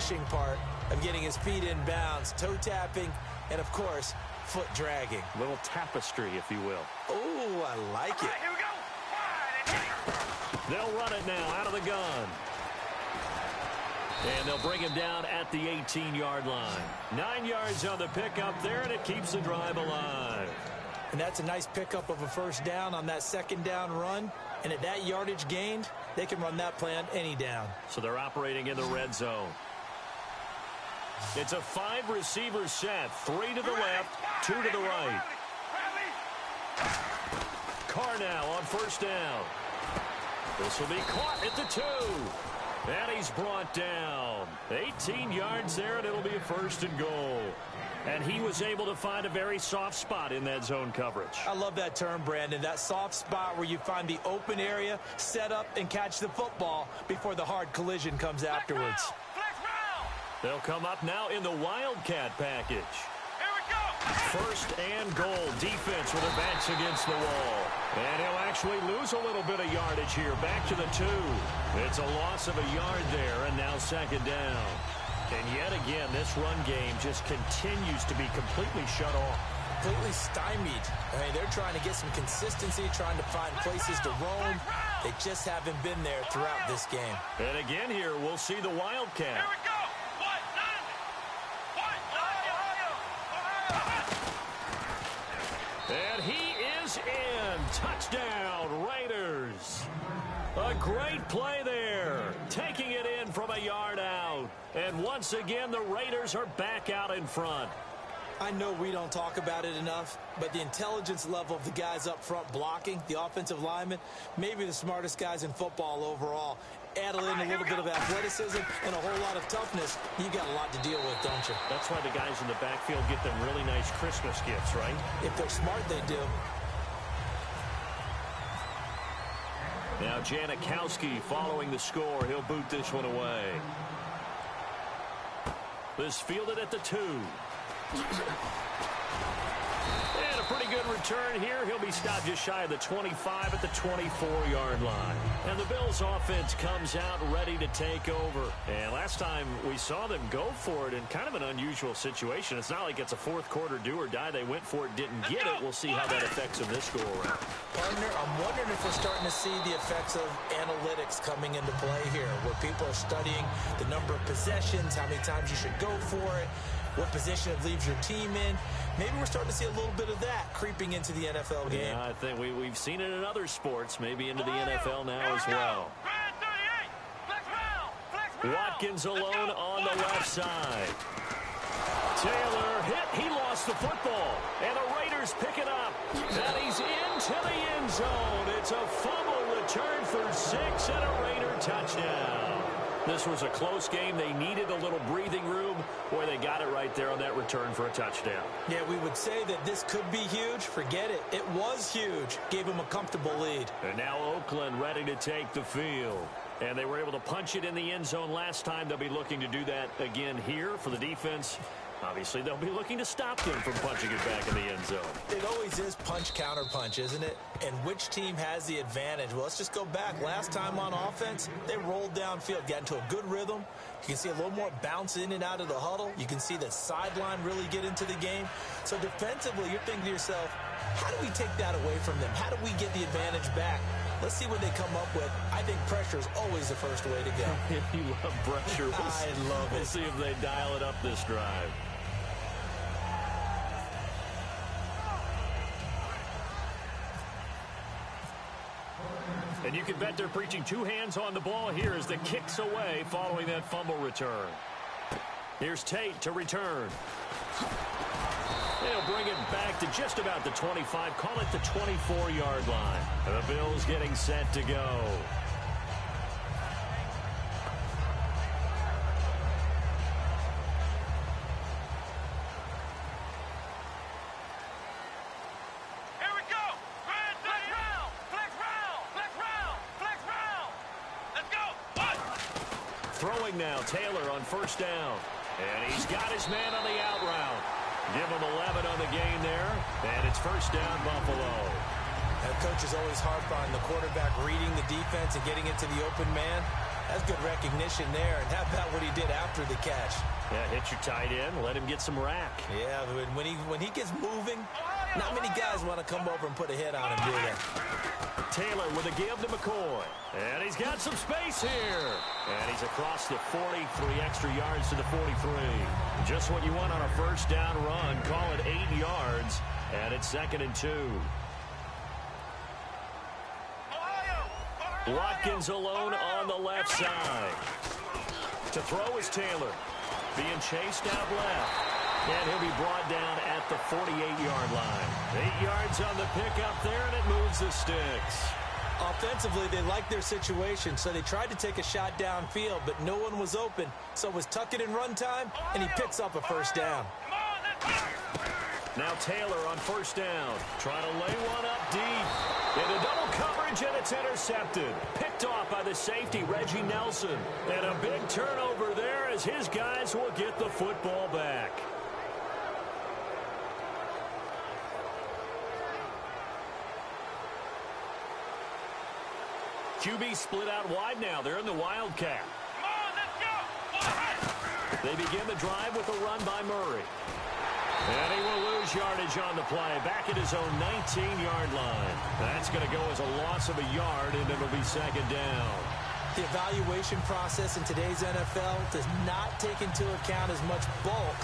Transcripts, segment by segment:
finishing part of getting his feet in bounds, toe tapping, and, of course, foot dragging. Little tapestry, if you will. Oh, I like it. Here we go. They'll run it now out of the gun. And they'll bring him down at the 18-yard line. 9 yards on the pickup there, and it keeps the drive alive. And that's a nice pickup of a first down on that second down run. And at that yardage gained, they can run that play on any down. So they're operating in the red zone. It's a 5-receiver set. 3 to the left, 2 to the right. Carr now on first down. This will be caught at the 2. And he's brought down. 18 yards there, and it'll be a first and goal. And he was able to find a very soft spot in that zone coverage. I love that term, Brandon. That soft spot where you find the open area, set up, and catch the football before the hard collision comes afterwards. They'll come up now in the Wildcat package. Here we go. First and goal. Defense with their backs against the wall. And he'll actually lose a little bit of yardage here. Back to the 2. It's a loss of a yard there, and now second down. And yet again, this run game just continues to be completely shut off. Completely stymied. I mean, they're trying to get some consistency, trying to find places to roam. They just haven't been there throughout this game. And again here, we'll see the Wildcat. Here we go. And he is in. Touchdown, Raiders. A great play there. Taking it in from a yard out. And once again, the Raiders are back out in front. I know we don't talk about it enough, but the intelligence level of the guys up front blocking, the offensive linemen, maybe the smartest guys in football overall. Add in a little bit of athleticism and a whole lot of toughness, you got a lot to deal with, don't you? That's why the guys in the backfield get them really nice Christmas gifts, right? If they're smart, they do. Now Janikowski following the score. He'll boot this one away. This fielded at the 2. And a pretty good return here. He'll be stopped just shy of the 25 at the 24-yard line. And the Bills offense comes out ready to take over. And last time we saw them go for it in kind of an unusual situation. It's not like it's a fourth quarter do or die. They went for it, didn't get it. We'll see how that affects them this go around. Partner, I'm wondering if we're starting to see the effects of analytics coming into play here, where people are studying the number of possessions, how many times you should go for it, what position it leaves your team in. Maybe we're starting to see a little bit of that creeping into the NFL game. Yeah, I think we've seen it in other sports, maybe into the NFL now as well. Watkins alone on the left side. Taylor hit. He lost the football. And the Raiders pick it up. And he's into the end zone. It's a fumble return for 6 and a Raider touchdown. This was a close game. They needed a little breathing room. Boy, they got it right there on that return for a touchdown. Yeah, we would say that this could be huge. Forget it. It was huge. Gave them a comfortable lead. And now Oakland ready to take the field. And they were able to punch it in the end zone last time. They'll be looking to do that again here for the defense. Obviously, they'll be looking to stop them from punching it back in the end zone. It always is punch, counter punch, isn't it? And which team has the advantage? Well, let's just go back. Last time on offense, they rolled downfield, got into a good rhythm. You can see a little more bounce in and out of the huddle. You can see the sideline really get into the game. So defensively, you're thinking to yourself, how do we take that away from them? How do we get the advantage back? Let's see what they come up with. I think pressure is always the first way to go. You love pressure. I love it. We'll see if they dial it up this drive. And you can bet they're preaching 2 hands on the ball here as the kick's away following that fumble return. Here's Tate to return. They'll bring it back to just about the 25, call it the 24-yard line. And the Bills getting set to go. Throwing now, Taylor on first down. And he's got his man on the out route. Give him 11 on the gain there. And it's first down, Buffalo. That coach is always harp on the quarterback reading the defense and getting it to the open man. That's good recognition there. And how about what he did after the catch? Yeah, hit your tight end, let him get some rack. Yeah, when he gets moving, not many guys want to come over and put a hit on him, do they? Taylor with a give to McCoy. And he's got some space here. And he's across the 40, 3 extra yards to the 43. Just what you want on a first down run. Call it 8 yards. And it's 2nd and 2. Watkins alone on the left side. To throw is Taylor. Being chased out left. And he'll be brought down at the 48-yard line. 8 yards on the pickup there, and it moves the sticks. Offensively, they liked their situation, so they tried to take a shot downfield, but no one was open. So it was tuck it in run time, and he picks up a first down. Now Taylor on first down. Trying to lay one up deep. Into double coverage, and it's intercepted. Picked off by the safety, Reggie Nelson. And a big turnover there as his guys will get the football back. QB split out wide now. They're in the Wildcat. Come on, let's go. They begin the drive with a run by Murray. And he will lose yardage on the play. Back at his own 19-yard line. That's going to go as a loss of a yard, and it'll be 2nd down. The evaluation process in today's NFL does not take into account as much bulk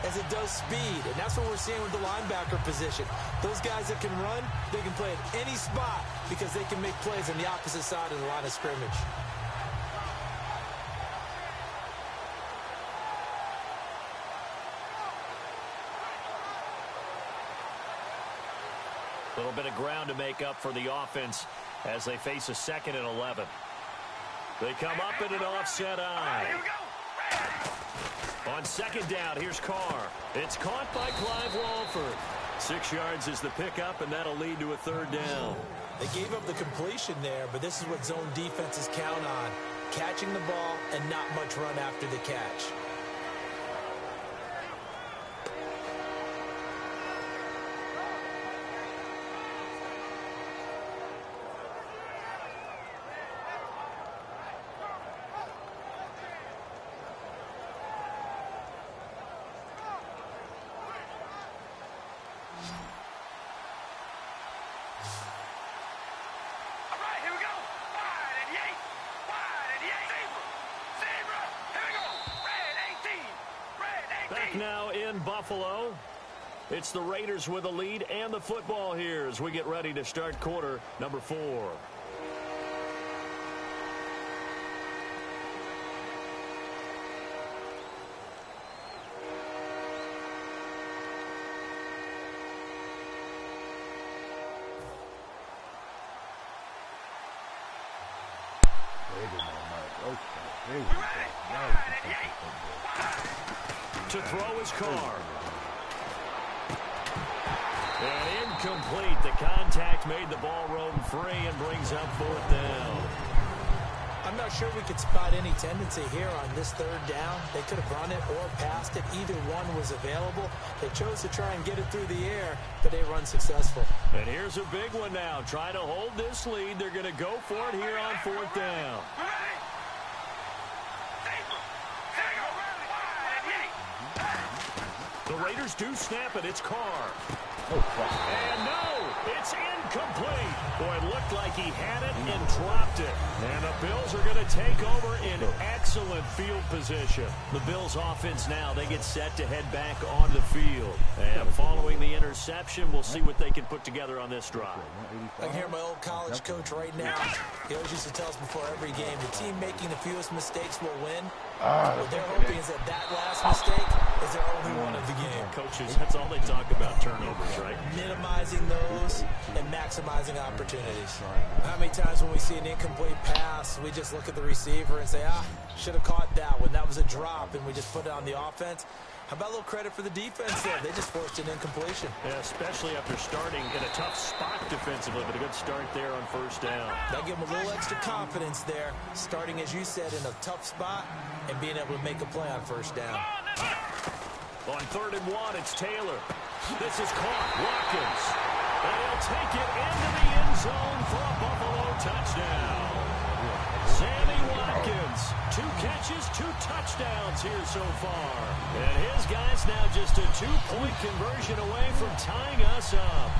as it does speed. And that's what we're seeing with the linebacker position. Those guys that can run, they can play at any spot because they can make plays on the opposite side of the line of scrimmage. A little bit of ground to make up for the offense as they face a 2nd and 11. They come up in an offset eye. On 2nd down, here's Carr. It's caught by Clive Walford. 6 yards is the pickup, and that'll lead to a 3rd down. They gave up the completion there, but this is what zone defenses count on. Catching the ball and not much run after the catch. Back now in Buffalo. It's the Raiders with a lead and the football here as we get ready to start quarter number 4. To throw his Carr. And incomplete. The contact made the ball roam free and brings up 4th down. I'm not sure we could spot any tendency here on this 3rd down. They could have run it or passed it. Either one was available. They chose to try and get it through the air, but they run successful. And here's a big one now. Trying to hold this lead. They're going to go for it here on 4th down. The Raiders do snap it. It's Carr. And no, it's incomplete. Boy, it looked like he had it and dropped it. And the Bills are going to take over in excellent field position. The Bills offense now, they get set to head back on the field. And following the interception, we'll see what they can put together on this drive. I can hear my old college coach right now. He always used to tell us before every game, the team making the fewest mistakes will win. What they're hoping is that last mistake is their only one of the game. Coaches, that's all they talk about, turnovers, right? Minimizing those and maximizing opportunities. How many times when we see an incomplete pass, we just look at the receiver and say, should have caught that one. That was a drop, and we just put it on the offense. How about a little credit for the defense there? They just forced an incompletion. Yeah, especially after starting in a tough spot defensively, but a good start there on 1st down. That'll give them a little extra confidence there, starting, as you said, in a tough spot and being able to make a play on 1st down. On 3rd and 1, it's Taylor. This is caught. Watkins. And he'll take it into the end zone for a Buffalo touchdown. Sammy Watkins Hopkins. 2 catches, 2 touchdowns here so far. And his guys now just a 2-point conversion away from tying us up.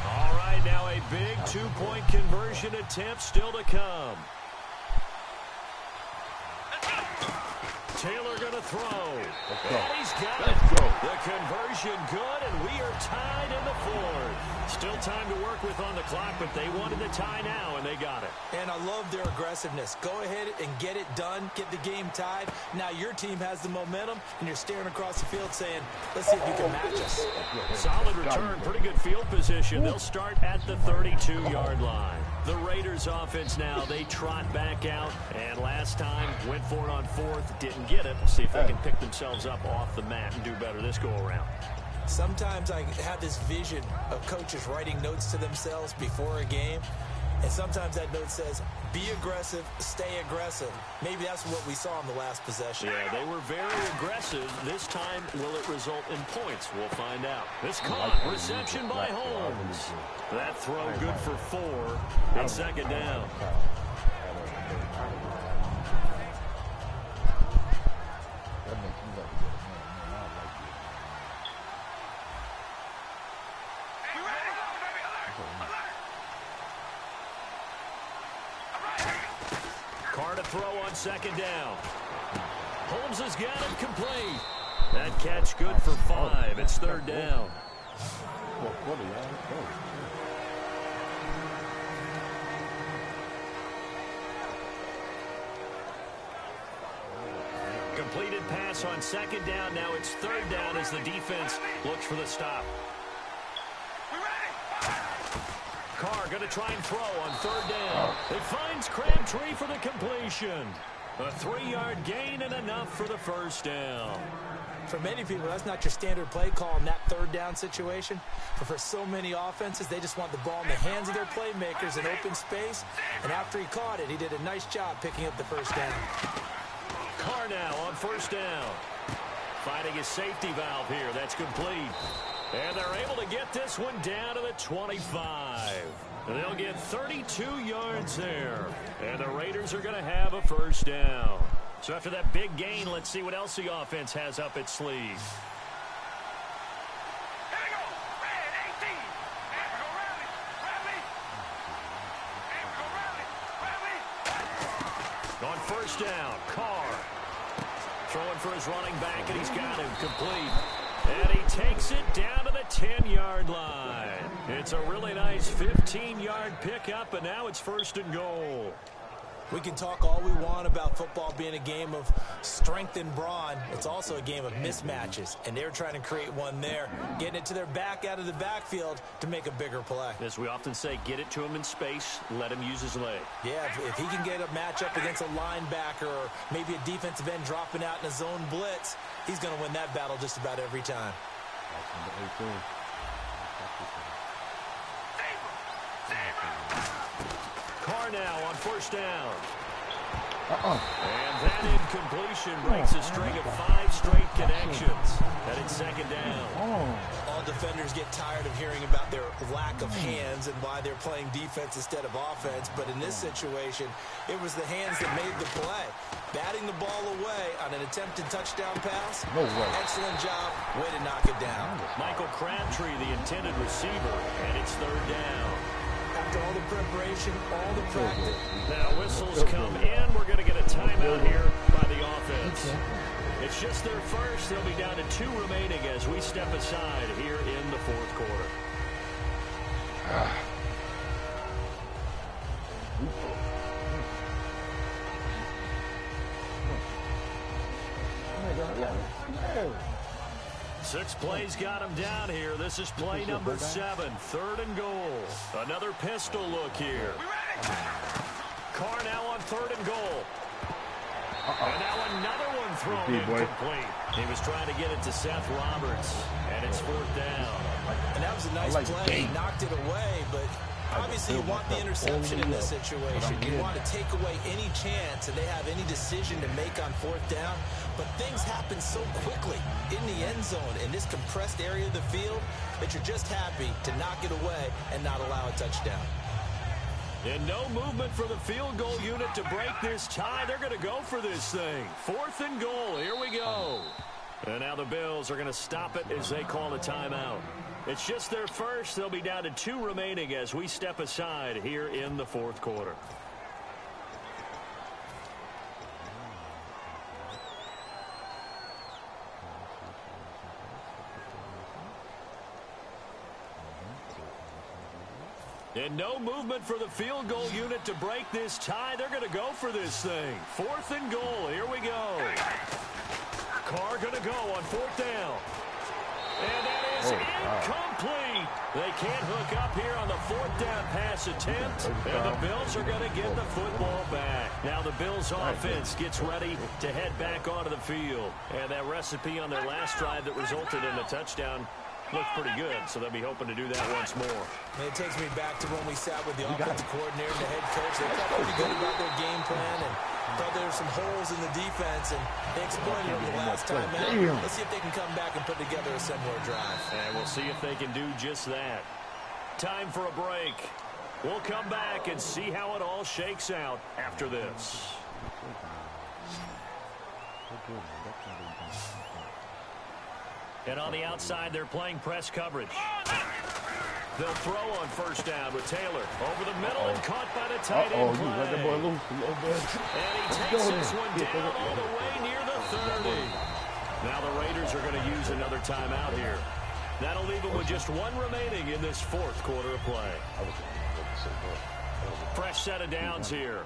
All right, now a big 2-point conversion attempt still to come. Taylor going to throw. And he's got it. The conversion good, and we are tied in the 4th. Still time to work with on the clock, but they wanted the tie now, and they got it. And I love their aggressiveness. Go ahead and get it done. Get the game tied. Now your team has the momentum, and you're staring across the field saying, let's see if you can match us. Solid return. Pretty good field position. They'll start at the 32-yard line. The Raiders offense now, they trot back out, and last time went for it on 4th, didn't get it. See if they can pick themselves up off the mat and do better this go-around. Sometimes I have this vision of coaches writing notes to themselves before a game, and sometimes that note says, be aggressive, stay aggressive. Maybe that's what we saw in the last possession. Yeah, they were very aggressive. This time, will it result in points? We'll find out. This caught, reception by Holmes. That throw good for 4. It's 2nd down. Carr to throw on 2nd down. Holmes has got it complete. That catch good for 5. It's 3rd down. Completed pass on 2nd down. Now it's 3rd down as the defense looks for the stop. Carr going to try and throw on 3rd down. It finds Crabtree for the completion. A 3-yard gain and enough for the 1st down. For many people, that's not your standard play call in that 3rd down situation. But for so many offenses, they just want the ball in the hands of their playmakers in open space. And after he caught it, he did a nice job picking up the 1st down. Carr now on 1st down. Finding his safety valve here. That's complete. And they're able to get this one down to the 25. They'll get 32 yards there. And the Raiders are going to have a 1st down. So after that big gain, let's see what else the offense has up its sleeve. Here we go. Red 18. Here we go, rally. Rally. Here we go, rally. Rally. On 1st down, Carr. Throwing for his running back, and he's got him complete. And he takes it down to the 10-yard line. It's a really nice 15-yard pickup, and now it's 1st and goal. We can talk all we want about football being a game of strength and brawn. It's also a game of mismatches, and they're trying to create one there, getting it to their back out of the backfield to make a bigger play. As we often say, get it to him in space, let him use his leg. Yeah, if he can get a matchup against a linebacker or maybe a defensive end dropping out in a zone blitz, he's going to win that battle just about every time. Carr now on 1st down. And that incompletion breaks a string of 5 straight connections. And it's 2nd down. All defenders get tired of hearing about their lack of hands and why they're playing defense instead of offense. But in this situation, it was the hands that made the play. Batting the ball away on an attempted touchdown pass. Excellent job. Way to knock it down. Michael Crabtree, the intended receiver, and it's 3rd down. After all the preparation, all the practice. Now whistles come in. We're going to get a timeout here by the offense. It's just their first. They'll be down to 2 remaining as we step aside here in the 4th quarter. Six plays got him down here. This is play number 7, 3rd and goal. Another pistol look here. Carr now on 3rd and goal. And now another one thrown incomplete. He was trying to get it to Seth Roberts, and it's 4th down. And that was a nice play. He knocked it away, but Obviously, you want the interception in this situation. You want to take away any chance and they have any decision to make on fourth down. But things happen so quickly in the end zone in this compressed area of the field that you're just happy to knock it away and not allow a touchdown. And no movement for the field goal unit to break this tie. They're going to go for this thing. 4th and goal. Here we go. And now the Bills are going to stop it as they call a timeout. It's just their first. They'll be down to 2 remaining as we step aside here in the 4th quarter. And no movement for the field goal unit to break this tie. They're going to go for this thing. 4th and goal. Here we go. Carr going to go on 4th down. And that is incomplete. They can't hook up here on the 4th down pass attempt. And the Bills are going to get the football back. Now the Bills offense gets ready to head back onto the field. And that recipe on their last drive that resulted in a touchdown looked pretty good, so they'll be hoping to do that once more. And it takes me back to when we sat with the offensive coordinator and the head coach. They felt pretty good about their game plan and thought there were some holes in the defense, and they exploited them the last time out. Let's see if they can come back and put together a similar drive. And we'll see if they can do just that. Time for a break. We'll come back and see how it all shakes out after this. And on the outside, they're playing press coverage. They'll throw on 1st down with Taylor. Over the middle and caught by the tight end play. And he takes this one down all the way near the 30. Now the Raiders are going to use another timeout here. That'll leave them with just 1 remaining in this 4th quarter of play. Fresh set of downs here.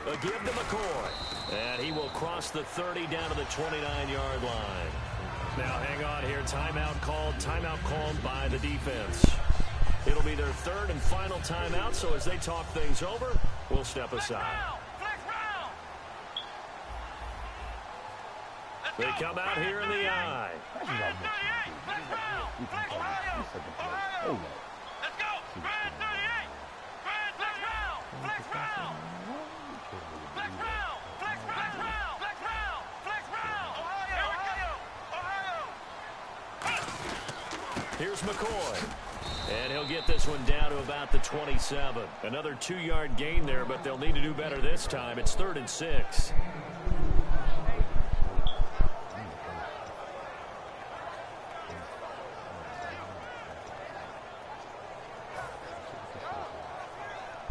A give to McCoy. And he will cross the 30 down to the 29-yard line. Now hang on here. Timeout called by the defense. It'll be their 3rd and final timeout, so as they talk things over, we'll step aside. They come out here in the I. Here's McCoy. And he'll get this one down to about the 27. Another 2-yard gain there, but they'll need to do better this time. It's 3rd and 6.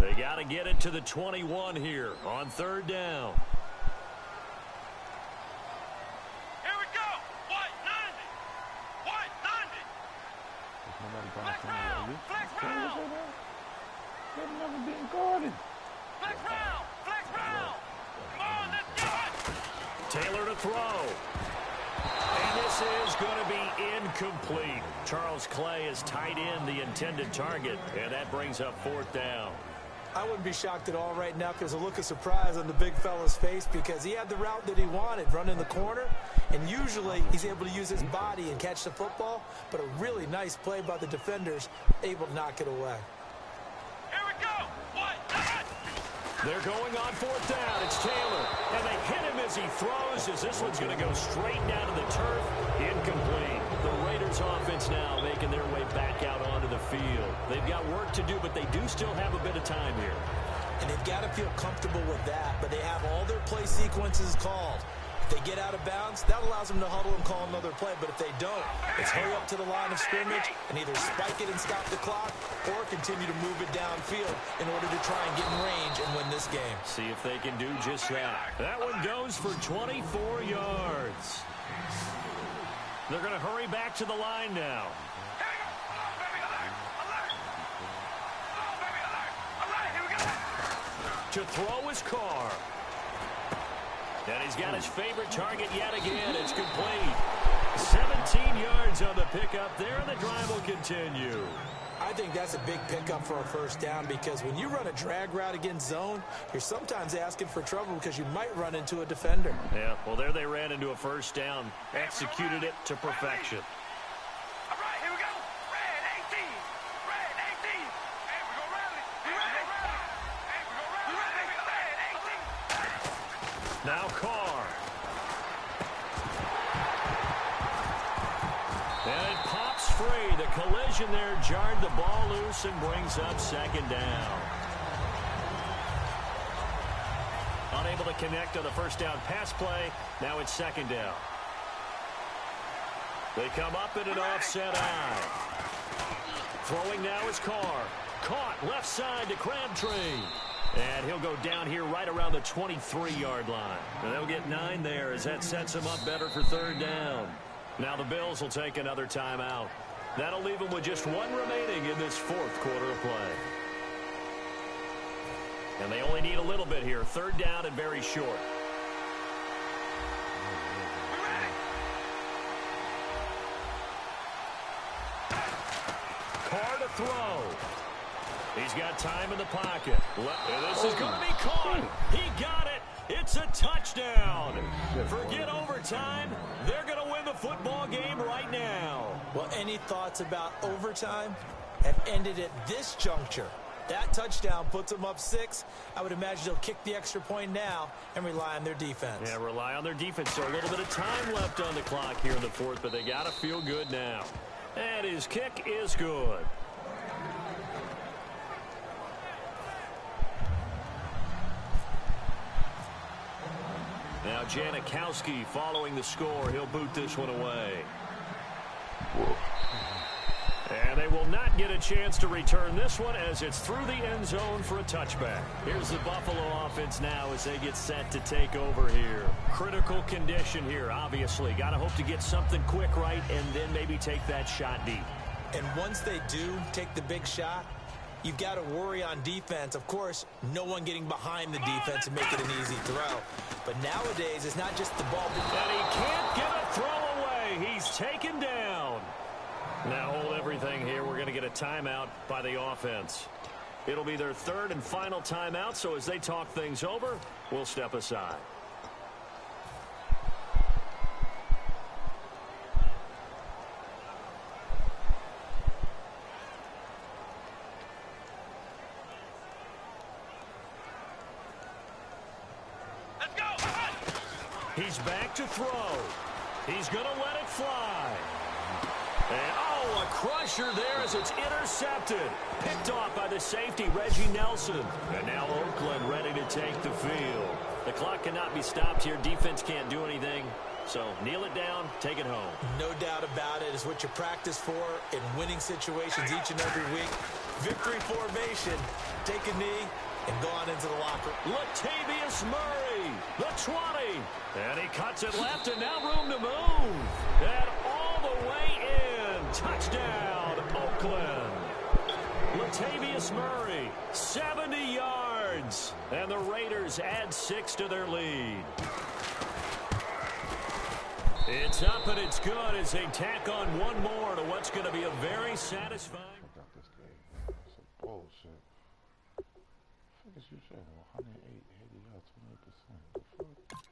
They got to get it to the 21 here on 3rd down. Here we go. White 90. White 90. Flex round. Flex round. They've never been guarded. Flex round. Flex round. Come on, let's go. Taylor to throw. And this is going to be incomplete. Charles Clay has tied in the intended target, and that brings up 4th down. I wouldn't be shocked at all right now because a look of surprise on the big fella's face because he had the route that he wanted, running the corner, and usually he's able to use his body and catch the football, but a really nice play by the defenders, able to knock it away. Here we go. White. They're going on 4th down. It's Taylor, and they hit him as he throws, as this one's going to go straight down to the turf. Incomplete. The Raiders offense now making their way back out onto the field. They've got work to do, but they do still have a bit of time here. And they've got to feel comfortable with that, but they have all their play sequences called. If they get out of bounds, that allows them to huddle and call another play, but if they don't, it's hurry up to the line of scrimmage and either spike it and stop the clock or continue to move it downfield in order to try and get in range and win this game. See if they can do just that. That one goes for 24 yards. They're going to hurry back to the line now. To throw his Carr. And he's got his favorite target yet again. It's complete. 17 yards on the pickup there, and the drive will continue. I think that's a big pickup for a first down because when you run a drag route against zone, you're sometimes asking for trouble because you might run into a defender. Yeah, well, there they ran into a first down, executed it to perfection. All right, here we go. Red 18. Red 18. Hey, we go rally. You ready? Hey, we go rally. Red 18. Now Carr. And it pops free. The collision there jarred the ball loose and brings up second down. Unable to connect on the first down pass play. Now it's second down. They come up in an offset eye. Throwing now is Carr. Caught left side to Crabtree. And he'll go down here right around the 23-yard line. And they'll get 9 there as that sets him up better for third down. Now the Bills will take another timeout. That'll leave them with just 1 remaining in this fourth quarter of play. And they only need a little bit here. Third down and very short. Carr to throw. He's got time in the pocket. This is going to be caught. He got it. It's a touchdown. Forget overtime. They're going to win the football game right now. Well, any thoughts about overtime have ended at this juncture. That touchdown puts them up 6. I would imagine they'll kick the extra point now and rely on their defense. Yeah, rely on their defense. So a little bit of time left on the clock here in the fourth, but they got to feel good now. And his kick is good. Now Janikowski following the score. He'll boot this one away. And they will not get a chance to return this one as it's through the end zone for a touchback. Here's the Buffalo offense now as they get set to take over here. Critical condition here, obviously. Got to hope to get something quick right and then maybe take that shot deep. And once they do take the big shot, you've got to worry on defense. Of course, no one getting behind the defense and make it an easy throw. But nowadays, it's not just the ball. And he can't get a throw away. He's taken down. Now hold everything here. We're going to get a timeout by the offense. It'll be their third and final timeout, so as they talk things over, we'll step aside. Let's go. He's back to throw. He's going to let it fly. And, oh, a crusher there as it's intercepted. Picked off by the safety, Reggie Nelson. And now Oakland ready to take the field. The clock cannot be stopped here. Defense can't do anything. So kneel it down, take it home. No doubt about it. It's what you practice for in winning situations each and every week. Victory formation. Take a knee and go on into the locker. Latavius Murray, the 20. And he cuts it left and now room to move. And all the way in. Touchdown, Oakland. Latavius Murray, 70 yards. And the Raiders add 6 to their lead. It's up and it's good as they tack on one more to what's going to be a very satisfying. I got this game. Some bullshit. What the fuck is you saying? 108, 80 yards, 28%. The fuck?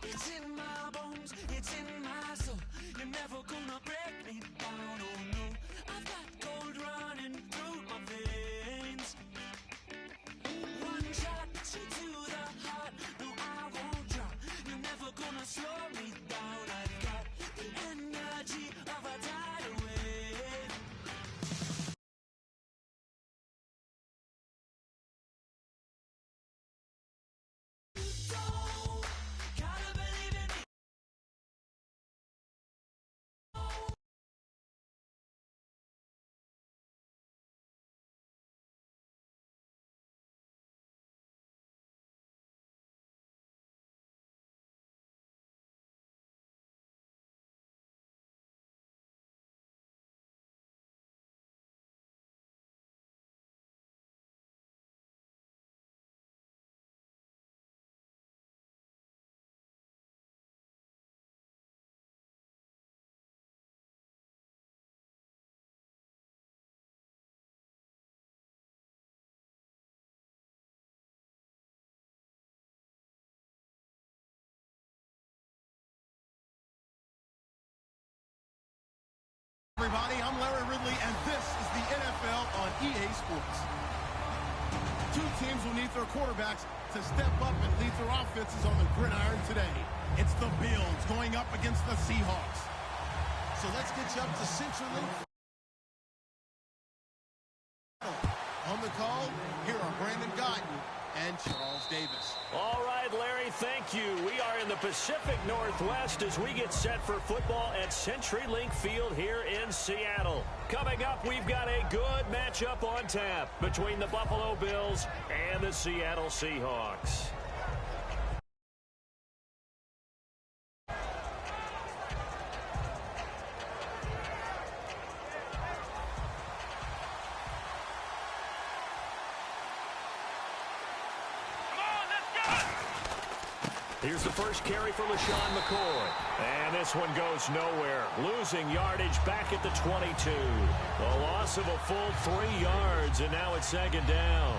It's in my bones, it's in my soul. You're never gonna break me down, oh no. I've got gold running through my veins. One shot, straight to the heart. No, I won't drop. You're never gonna slow me down. I've got the energy of a tidal wave. Everybody, I'm Larry Ridley, and this is the NFL on EA Sports. Two teams will need their quarterbacks to step up and lead their offenses on the gridiron today. It's the Bills going up against the Seahawks. So let's get you up to CenturyLink. On the call, here are Brandon Guyton and Charles Davis. All right, Larry, thank you. We are in the Pacific Northwest as we get set for football at CenturyLink Field here in Seattle. Coming up, we've got a good matchup on tap between the Buffalo Bills and the Seattle Seahawks. Here's the first carry for LaShawn McCoy. And this one goes nowhere. Losing yardage back at the 22. A loss of a full 3 yards, and now it's second down.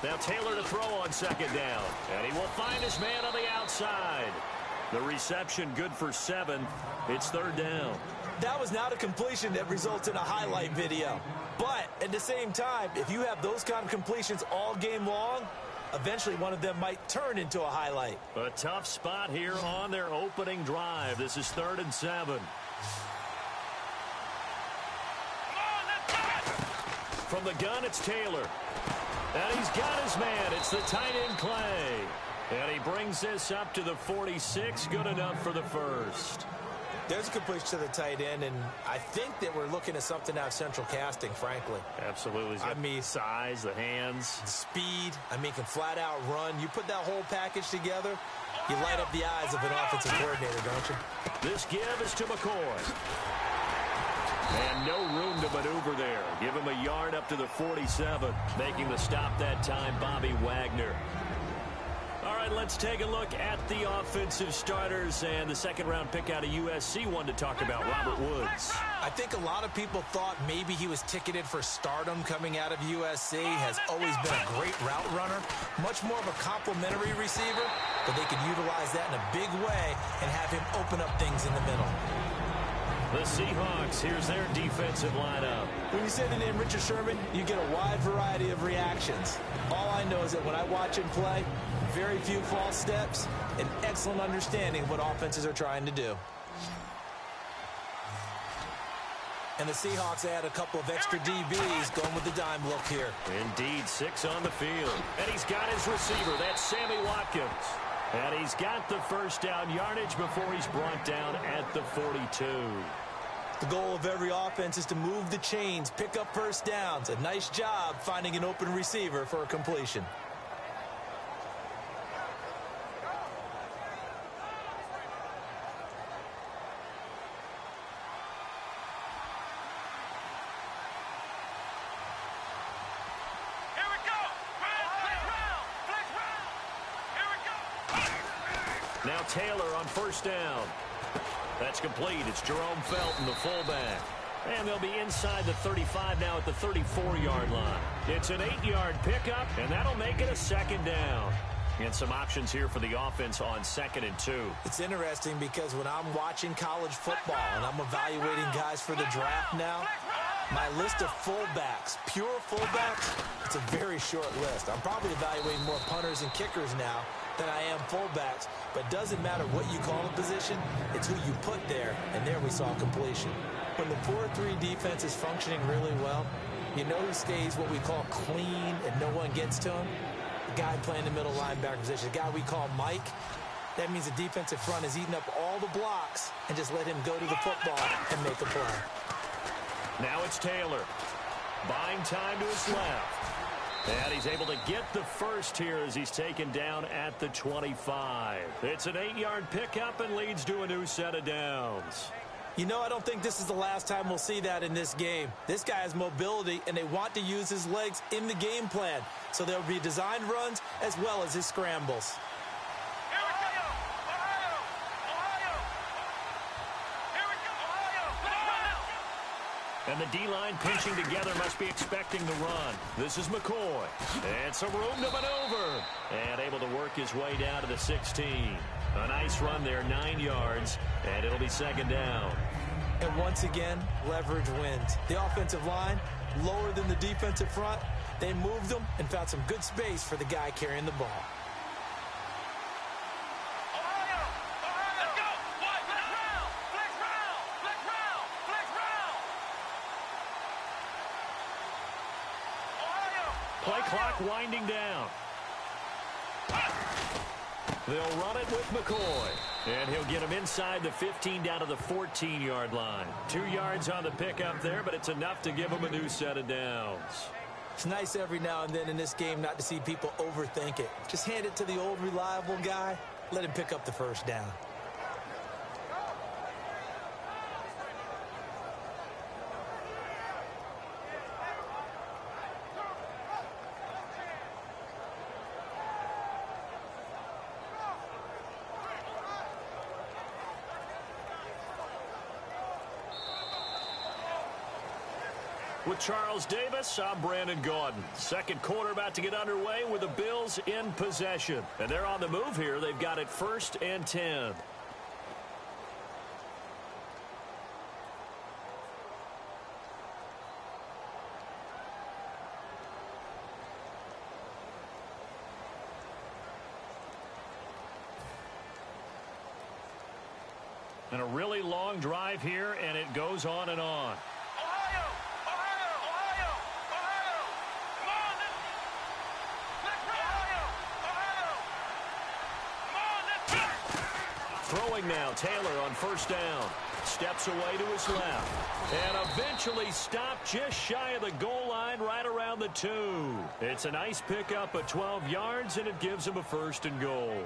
Now Taylor to throw on second down. And he will find his man on the outside. The reception good for 7. It's third down. That was not a completion that results in a highlight video. But at the same time, if you have those kind of completions all game long, eventually one of them might turn into a highlight. A tough spot here on their opening drive. This is 3rd and 7. From the gun, it's Taylor. And he's got his man. It's the tight end, Clay. And he brings this up to the 46. Good enough for the first. There's a completion to the tight end, and I think that we're looking at something out of central casting, frankly. Absolutely. I mean, size, the hands. Speed. I mean, can flat out run. You put that whole package together, you light up the eyes of an offensive coordinator, don't you? This give is to McCoy. And no room to maneuver there. Give him a yard up to the 47. Making the stop that time, Bobby Wagner. All right, let's take a look at the offensive starters and the second-round pick out of USC. One to talk about, Robert Woods. I think a lot of people thought maybe he was ticketed for stardom coming out of USC. Has always been a great route runner. Much more of a complimentary receiver, but they could utilize that in a big way and have him open up things in the middle. The Seahawks, here's their defensive lineup. When you say the name Richard Sherman, you get a wide variety of reactions. All I know is that when I watch him play, very few false steps, and excellent understanding of what offenses are trying to do. And the Seahawks add a couple of extra DBs going with the dime look here. Indeed, 6 on the field. And he's got his receiver. That's Sammy Watkins. And he's got the first down yardage before he's brought down at the 42. The goal of every offense is to move the chains, pick up first downs. A nice job finding an open receiver for a completion. Now Taylor on first down. That's complete. It's Jerome Felton, the fullback. And they'll be inside the 35 now at the 34-yard line. It's an 8-yard pickup, and that'll make it a second down. And some options here for the offense on 2nd and 2. It's interesting because when I'm watching college football and I'm evaluating guys for the draft now, my list of fullbacks, pure fullbacks, it's a very short list. I'm probably evaluating more punters and kickers now than I am fullbacks, but it doesn't matter what you call a position, it's who you put there, and there we saw completion. When the 4-3 defense is functioning really well, you know who stays what we call clean and no one gets to him? The guy playing the middle linebacker position, the guy we call Mike. That means the defensive front is eating up all the blocks and just let him go to the football and make a play. Now it's Taylor. Buying time to his left. And he's able to get the first here as he's taken down at the 25. It's an 8-yard pickup and leads to a new set of downs. You know, I don't think this is the last time we'll see that in this game. This guy has mobility, and they want to use his legs in the game plan. So there'll be designed runs as well as his scrambles. Here we go! Ohio! Ohio! And the D-line pinching together must be expecting the run. This is McCoy. And some room to maneuver. And able to work his way down to the 16. A nice run there, 9 yards. And it'll be second down. And once again, leverage wins. The offensive line, lower than the defensive front. They moved them and found some good space for the guy carrying the ball. Play clock winding down. They'll run it with McCoy. And he'll get him inside the 15 down to the 14-yard line. 2 yards on the pickup there, but it's enough to give him a new set of downs. It's nice every now and then in this game not to see people overthink it. Just hand it to the old reliable guy. Let him pick up the first down. With Charles Davis, I'm Brandon Gaudin. Second quarter about to get underway with the Bills in possession. And they're on the move here. They've got it 1st and 10. And a really long drive here, and it goes on and on. Throwing now, Taylor on first down. Steps away to his left. And eventually stopped just shy of the goal line right around the 2. It's a nice pickup of 12 yards, and it gives him a 1st and goal.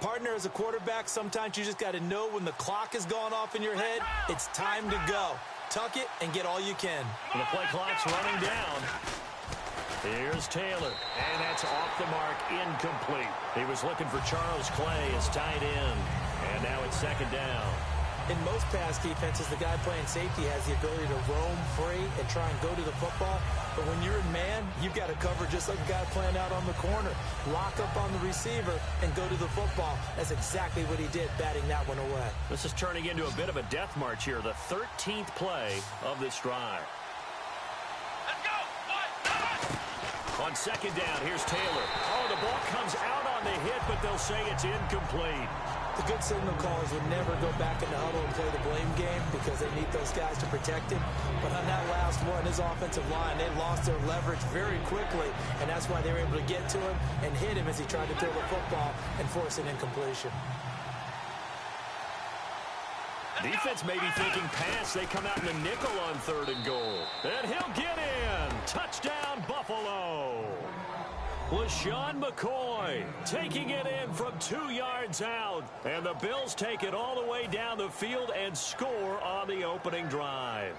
Partner, as a quarterback, sometimes you just got to know when the clock has gone off in your head, it's time to go. Tuck it and get all you can. And the play clock's running down. Here's Taylor, and that's off the mark, incomplete. He was looking for Charles Clay as tight end, and now it's second down. In most pass defenses, the guy playing safety has the ability to roam free and try and go to the football. But when you're in man, you've got to cover just like a guy playing out on the corner. Lock up on the receiver and go to the football. That's exactly what he did, batting that one away. This is turning into a bit of a death march here, the 13th play of this drive. On second down, here's Taylor. Oh, the ball comes out on the hit, but they'll say it's incomplete. The good signal callers would never go back in the huddle and play the blame game because they need those guys to protect him. But on that last one, his offensive line, they lost their leverage very quickly, and that's why they were able to get to him and hit him as he tried to throw the football and force an incompletion. Defense may be thinking pass. They come out in the nickel on 3rd and goal. And he'll get in. Touchdown, Buffalo. LaShawn McCoy taking it in from 2 yards out. And the Bills take it all the way down the field and score on the opening drive.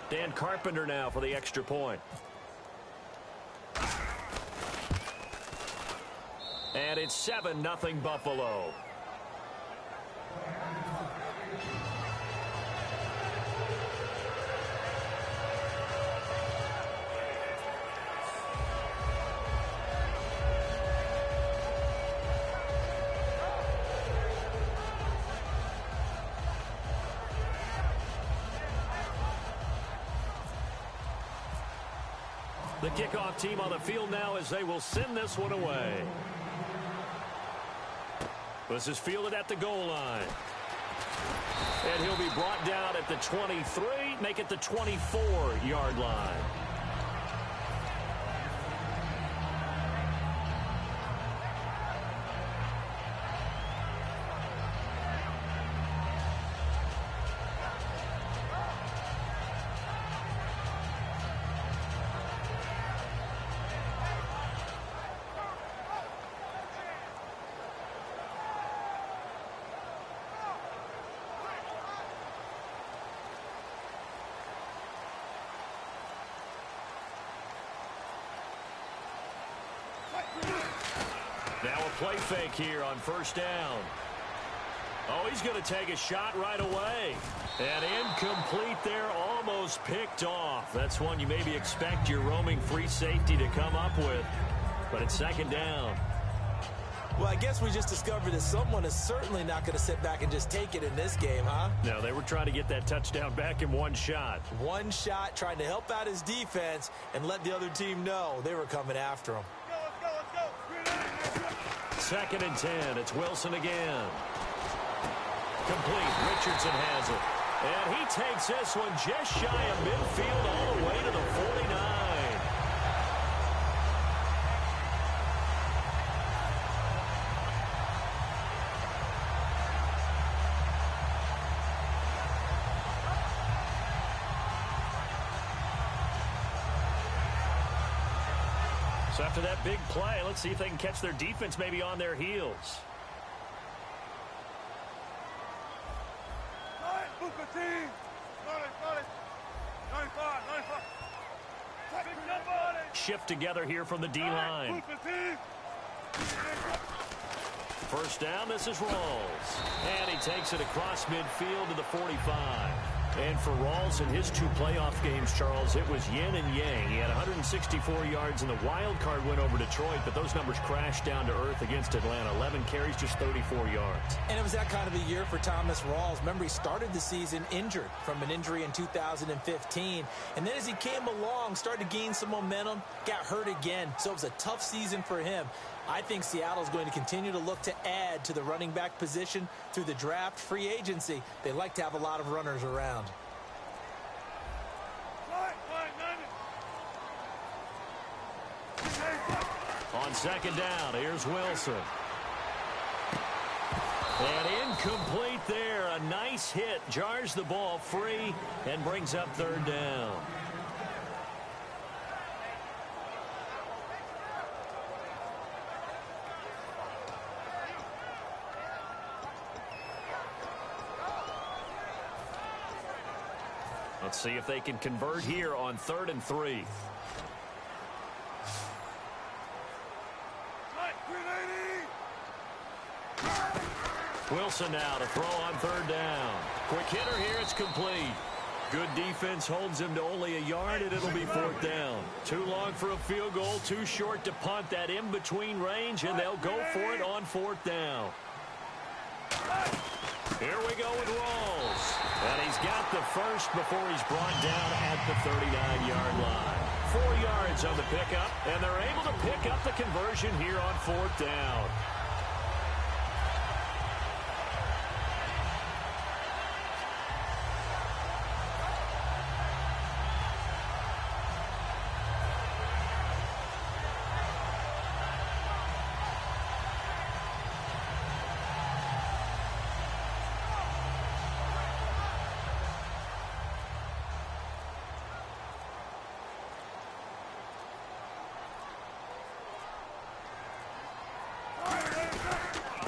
Dan Carpenter now for the extra point. And it's 7-0 Buffalo. The kickoff team on the field now as they will send this one away. This is fielded at the goal line. And he'll be brought down at the 23, make it the 24-yard line. Now a play fake here on first down. Oh, he's going to take a shot right away. And incomplete there, almost picked off. That's one you maybe expect your roaming free safety to come up with. But it's second down. Well, I guess we just discovered that someone is certainly not going to sit back and just take it in this game, huh? No, they were trying to get that touchdown back in one shot. One shot, trying to help out his defense and let the other team know they were coming after him. Second and 10. It's Wilson again. Complete. Richardson has it. And he takes this one just shy of midfield all the way to the 49. So after that big play, let's see if they can catch their defense maybe on their heels. Shift together here from the D-line. First down, this is Rawls. And he takes it across midfield to the 45. And for Rawls in his 2 playoff games, Charles, it was yin and yang. He had 164 yards in the wild card win over Detroit, but those numbers crashed down to earth against Atlanta. 11 carries, just 34 yards. And it was that kind of a year for Thomas Rawls. Remember, he started the season injured from an injury in 2015. And then as he came along, started to gain some momentum, got hurt again. So it was a tough season for him. I think Seattle's going to continue to look to add to the running back position through the draft, free agency. They like to have a lot of runners around. On second down, here's Wilson. And incomplete there. A nice hit. Jars the ball free and brings up third down. Let's see if they can convert here on 3rd and 3. Wilson now to throw on 3rd down. Quick hitter here, it's complete. Good defense holds him to only a yard, and it'll be 4th down. Too long for a field goal, too short to punt that in-between range, and they'll go for it on 4th down. Here we go with Rawls. And he's got the first before he's brought down at the 39-yard line. 4 yards on the pickup, and they're able to pick up the conversion here on 4th down.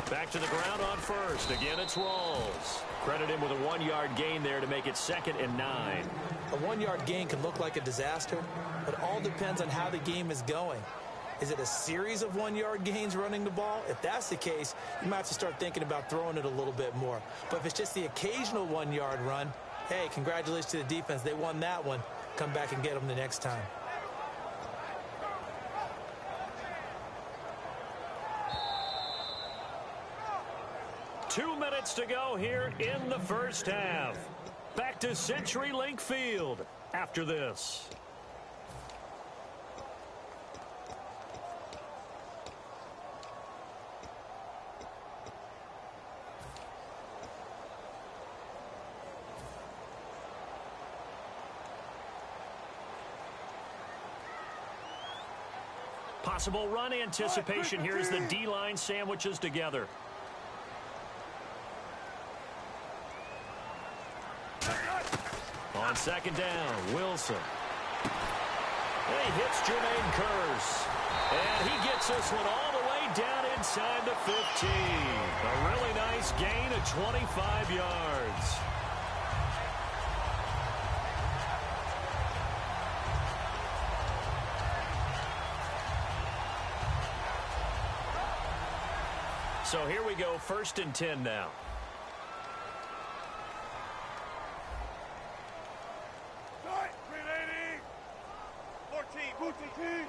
Back to the ground on first. Again, it's Rawls. Credit him with a 1-yard gain there to make it 2nd and 9. A 1-yard gain can look like a disaster, but it all depends on how the game is going. Is it a series of 1-yard gains running the ball? If that's the case, you might have to start thinking about throwing it a little bit more. But if it's just the occasional 1-yard run, hey, congratulations to the defense. They won that one. Come back and get them the next time. Two minutes to go here in the first half. Back to CenturyLink Field after this. Possible run anticipation here as the D-line sandwiches together. On second down, Wilson. And he hits Jermaine Kearse. And he gets this one all the way down inside the 15. A really nice gain of 25 yards. So here we go, 1st and 10 now. Start. 380. 14. Booty team.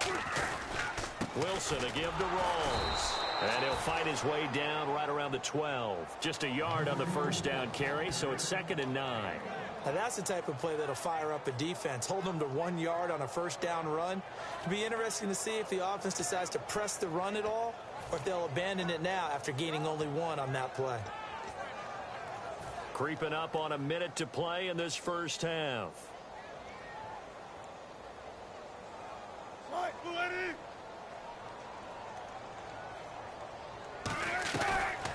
380. Wilson to give to Rawls. And he'll fight his way down right around the 12. Just a yard on the 1st down carry, so it's 2nd and 9. Now that's the type of play that'll fire up a defense. Hold them to 1 yard on a 1st down run. It'll be interesting to see if the offense decides to press the run at all, or if they'll abandon it now after gaining only 1 on that play. Creeping up on a minute to play in this 1st half. Right, 280.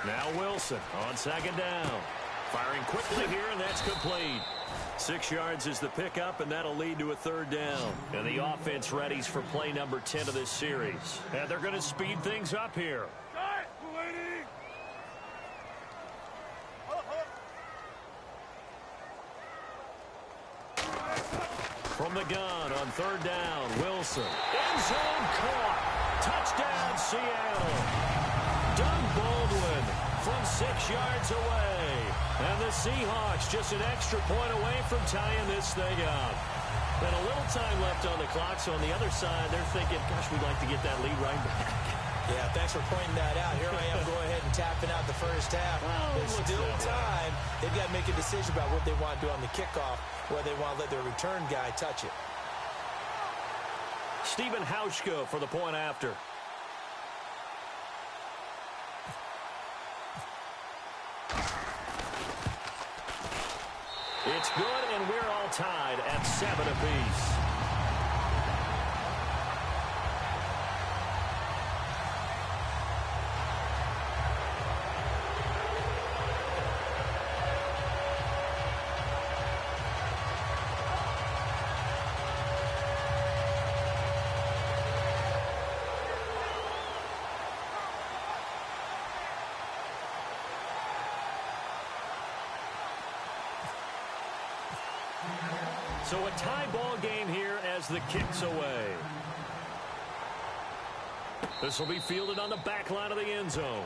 Now Wilson on 2nd down. Firing quickly here, and that's complete. 6 yards is the pickup, and that'll lead to a 3rd down. And the offense readies for play number 10 of this series. And they're going to speed things up here. Start. 280. From the gun on 3rd down, Wilson. End zone caught. Touchdown, Seattle. Doug Baldwin from 6 yards away. And the Seahawks just an extra point away from tying this thing up. And a little time left on the clock, so on the other side, they're thinking, gosh, we'd like to get that lead right back. Yeah, thanks for pointing that out. Here I am go ahead and tapping out the 1st half. Well, There's still time. They've got to make a decision about what they want to do on the kickoff, whether they want to let their return guy touch it. Stephen Hauschka for the point after. It's good, and we're all tied at 7 apiece. So a tie ball game here as the kick's away. This will be fielded on the back line of the end zone.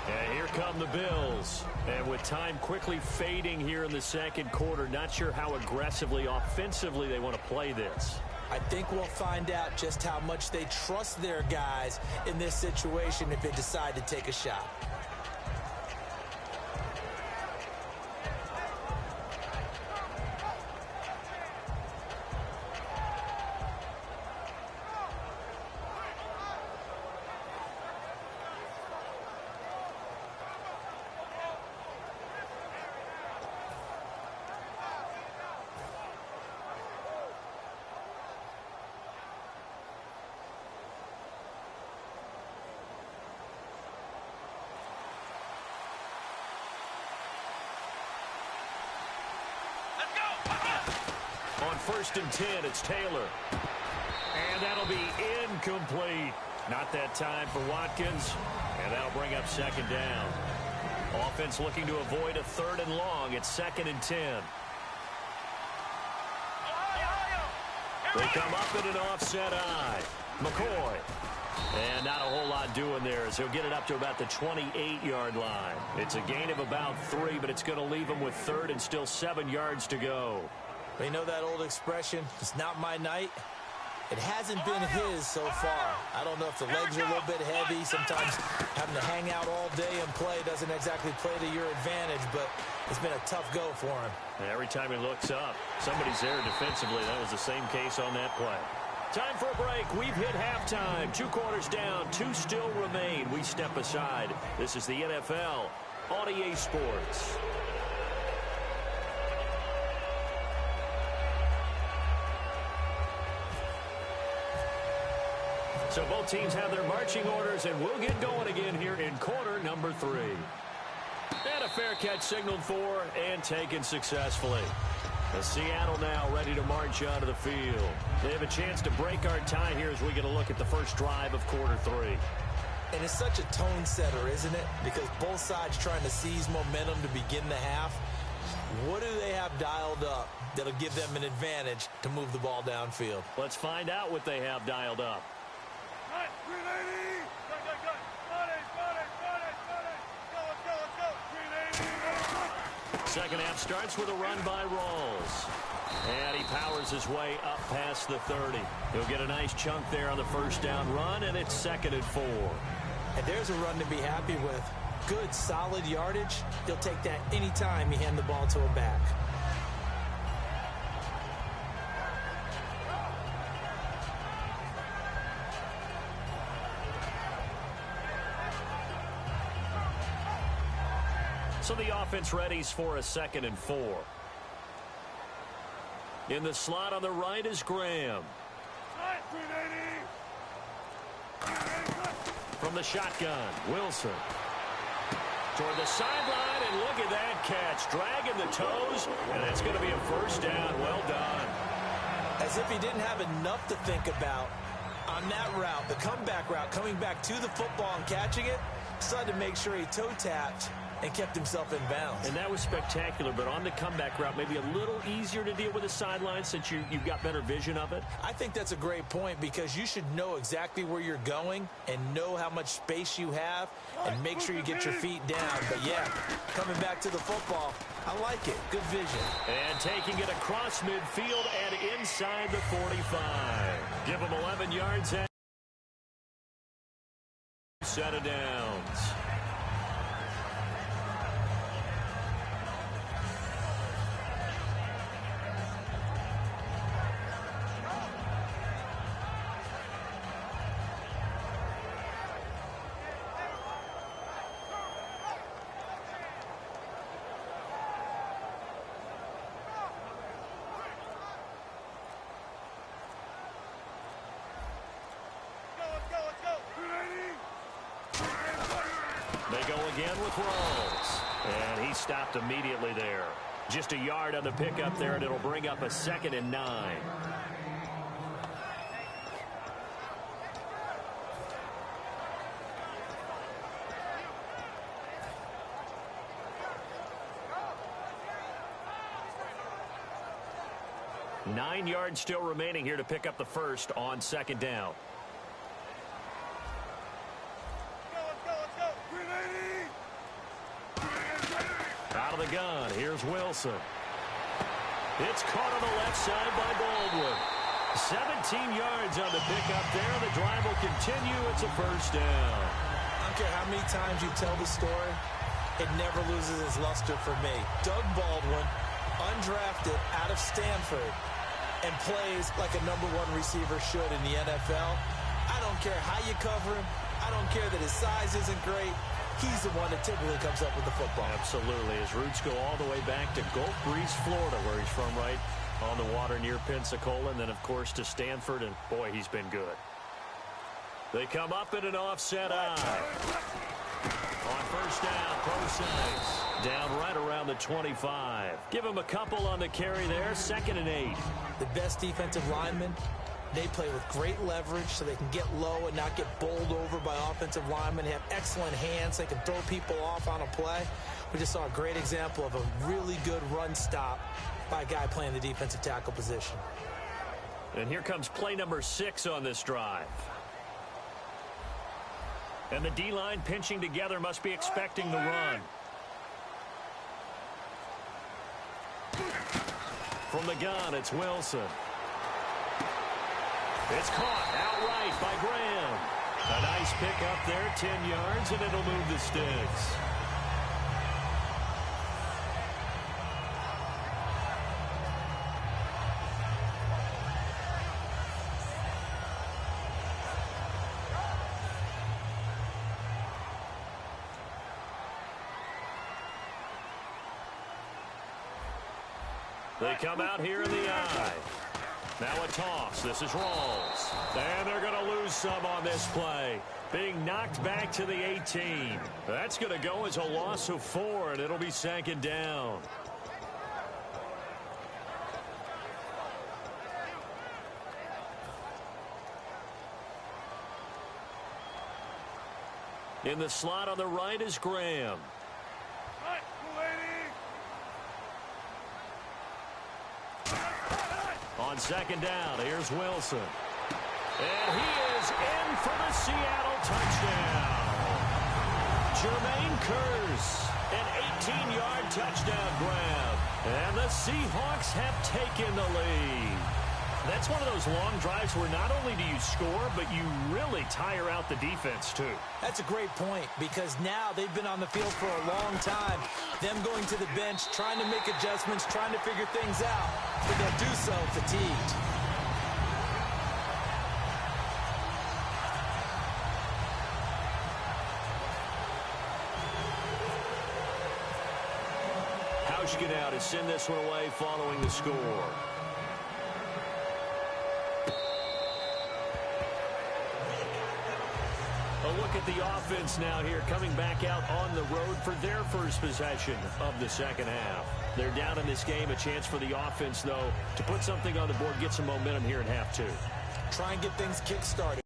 And here come the Bills. And with time quickly fading here in the 2nd quarter, not sure how aggressively, offensively they want to play this. I think we'll find out just how much they trust their guys in this situation if they decide to take a shot. On 1st and 10, it's Taylor. And that'll be incomplete. Not that time for Watkins. And that'll bring up 2nd down. Offense looking to avoid a 3rd and long. It's 2nd and 10. They come up in an offset eye. McCoy. And not a whole lot doing there as he'll get it up to about the 28-yard line. It's a gain of about 3, but it's going to leave him with 3rd and still 7 yards to go. You know that old expression, it's not my night? It hasn't been his so far. I don't know if the legs are a little bit heavy. Sometimes having to hang out all day and play doesn't exactly play to your advantage, but it's been a tough go for him. And every time he looks up, somebody's there defensively. That was the same case on that play. Time for a break. We've hit halftime. 2 quarters down, 2 still remain. We step aside. This is the NFL on EA Sports. So both teams have their marching orders, and we'll get going again here in quarter number 3. And a fair catch signaled for and taken successfully. The Seattle now ready to march onto the field. They have a chance to break our tie here as we get a look at the first drive of quarter 3. And it's such a tone setter, isn't it? Because both sides trying to seize momentum to begin the half. What do they have dialed up? that'll give them an advantage to move the ball downfield. Let's find out what they have dialed up. Right, 380. Go. Let's go. 380. Second half starts with a run by Rawls. And he powers his way up past the 30. He'll get a nice chunk there on the first down run, and it's 2nd and 4. And there's a run to be happy with. Good, solid yardage. He'll take that anytime you hand the ball to a back. So the offense readies for a 2nd and 4. In the slot on the right is Graham. Right, 380. From the shotgun, Wilson. Toward the sideline, and look at that catch. Dragging the toes, and it's going to be a first down. Well done. As if he didn't have enough to think about on that route, the comeback route, coming back to the football and catching it, decided to make sure he toe-tapped and kept himself in bounds. And that was spectacular, but on the comeback route, maybe a little easier to deal with the sideline since you've got better vision of it. I think that's a great point because you should know exactly where you're going and know how much space you have and make sure you get your feet down. But, yeah, coming back to the football, I like it. Good vision. And taking it across midfield and inside the 45. Give him 11 yards and set of downs. They go again with Rawls. And he stopped immediately there. Just a yard on the pickup there, and it'll bring up a 2nd and 9. Nine yards still remaining here to pick up the first on 2nd down. Out of the gun, here's Wilson. It's caught on the left side by Baldwin. 17 yards on the pickup there. The drive will continue. It's a first down. I don't care how many times you tell the story, it never loses its luster for me. Doug Baldwin, undrafted out of Stanford, and plays like a #1 receiver should in the NFL. I don't care how you cover him. I don't care that his size isn't great. He's the one that typically comes up with the football. Absolutely. His roots go all the way back to Gulf Breeze, Florida, where he's from, right on the water near Pensacola, and then, of course, to Stanford, and, boy, he's been good. They come up in an offset eye. On first down, Procise. Down right around the 25. Give him a couple on the carry there, 2nd and 8. The best defensive linemen, they play with great leverage so they can get low and not get bowled over by offensive linemen. They have excellent hands. They can throw people off on a play. We just saw a great example of a really good run stop by a guy playing the defensive tackle position. And here comes play number 6 on this drive. And the D-line pinching together must be expecting the run. From the gun, it's Wilson. It's caught outright by Graham. A nice pickup there, 10 yards, and it'll move the sticks. They come out here in the eye. Now a toss. This is Rawls. And they're going to lose some on this play. Being knocked back to the 18. That's going to go as a loss of 4, and it'll be 2nd down. In the slot on the right is Graham. Right, 280. on second down. Here's Wilson. And he is in for the Seattle touchdown. Jermaine Kearse, an 18-yard touchdown grab. And the Seahawks have taken the lead. That's one of those long drives where not only do you score, but you really tire out the defense, too. That's a great point, because now they've been on the field for a long time. Them going to the bench, trying to make adjustments, trying to figure things out, but they'll do so fatigued. Hauschka to send this one away following the score. A look at the offense now here, coming back out on the road for their first possession of the second half. They're down in this game. A chance for the offense, though, to put something on the board, get some momentum here in half two. Try and get things kick-started.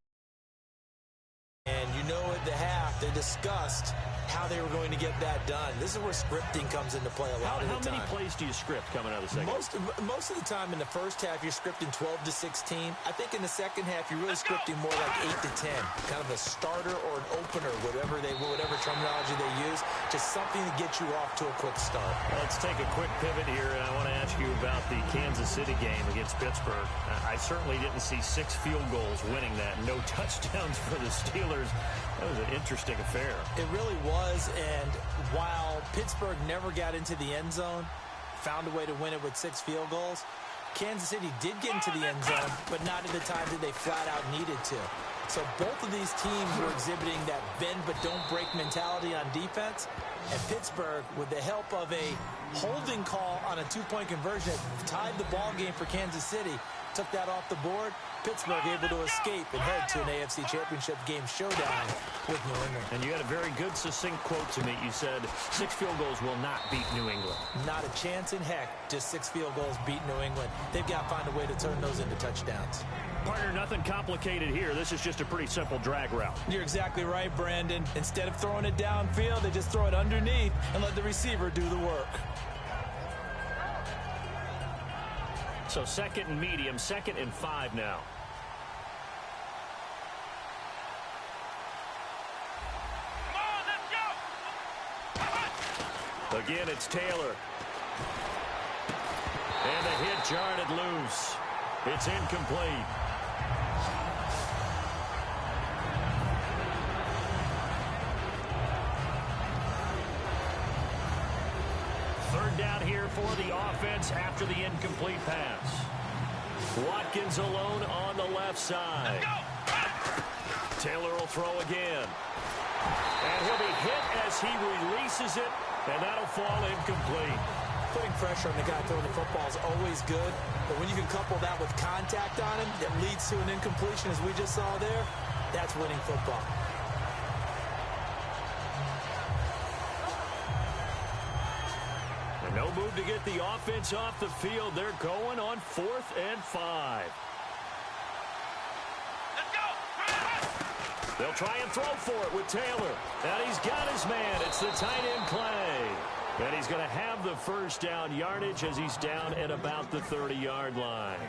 And you know at the half, they discussed how they were going to get that done. This is where scripting comes into play a lot of the time. How many plays do you script coming out of the second half? Most of the time in the first half, you're scripting 12 to 16. I think in the second half, you're really scripting more like 8 to 10. Kind of a starter or an opener, whatever terminology they use. Just something to get you off to a quick start. Let's take a quick pivot here, and I want to ask you about the Kansas City game against Pittsburgh. I certainly didn't see 6 field goals winning that. No touchdowns for the Steelers. That was an interesting affair. It really was, and while Pittsburgh never got into the end zone, found a way to win it with 6 field goals, Kansas City did get into the end zone, but not at the time that they flat out needed to. So both of these teams were exhibiting that bend but don't break mentality on defense, and Pittsburgh, with the help of a holding call on a 2-point conversion, tied the ball game for Kansas City, took that off the board. Pittsburgh able to escape and head to an AFC Championship game showdown with New England. And you had a very good, succinct quote to me. You said 6 field goals will not beat New England. Not a chance in heck. Just 6 field goals beat New England. They've got to find a way to turn those into touchdowns. Partner, nothing complicated here. This is just a pretty simple drag route. You're exactly right, Brandon. Instead of throwing it downfield, they just throw it underneath and let the receiver do the work. So 2nd and medium, 2nd and 5 now. Again, it's Taylor. And the hit jarred it loose. It's incomplete. Third down here for the offense after the incomplete pass. Watkins alone on the left side. Taylor will throw again. And he'll be hit as he releases it, and that'll fall incomplete. Putting pressure on the guy throwing the football is always good, but when you can couple that with contact on him that leads to an incompletion, as we just saw there, that's winning football. And no move to get the offense off the field. They're going on 4th and 5. They'll try and throw for it with Taylor. And he's got his man. It's the tight end Clay. And he's going to have the first down yardage as he's down at about the 30-yard line.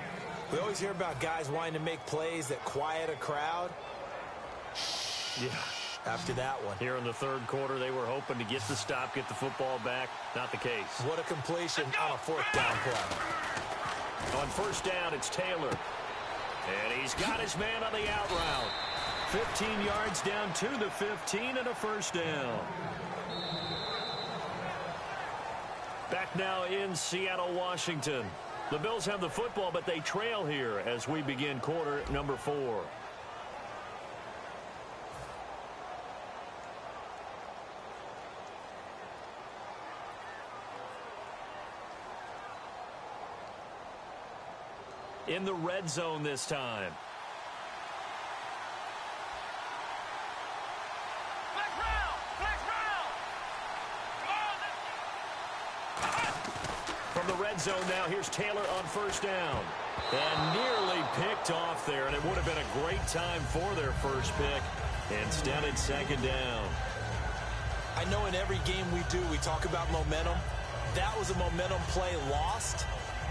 We always hear about guys wanting to make plays that quiet a crowd. Yeah. After that one. Here in the third quarter, they were hoping to get the stop, get the football back. Not the case. What a completion on a 4th down play. On 1st down, it's Taylor. And he's got his man on the out route. 15 yards down to the 15 and a first down. Back now in Seattle, Washington. The Bills have the football, but they trail here as we begin quarter number 4. In the red zone this time. From the red zone now, here's Taylor on 1st down. And nearly picked off there, and it would have been a great time for their first pick. Instead, it's 2nd down. I know in every game we do, we talk about momentum. That was a momentum play lost.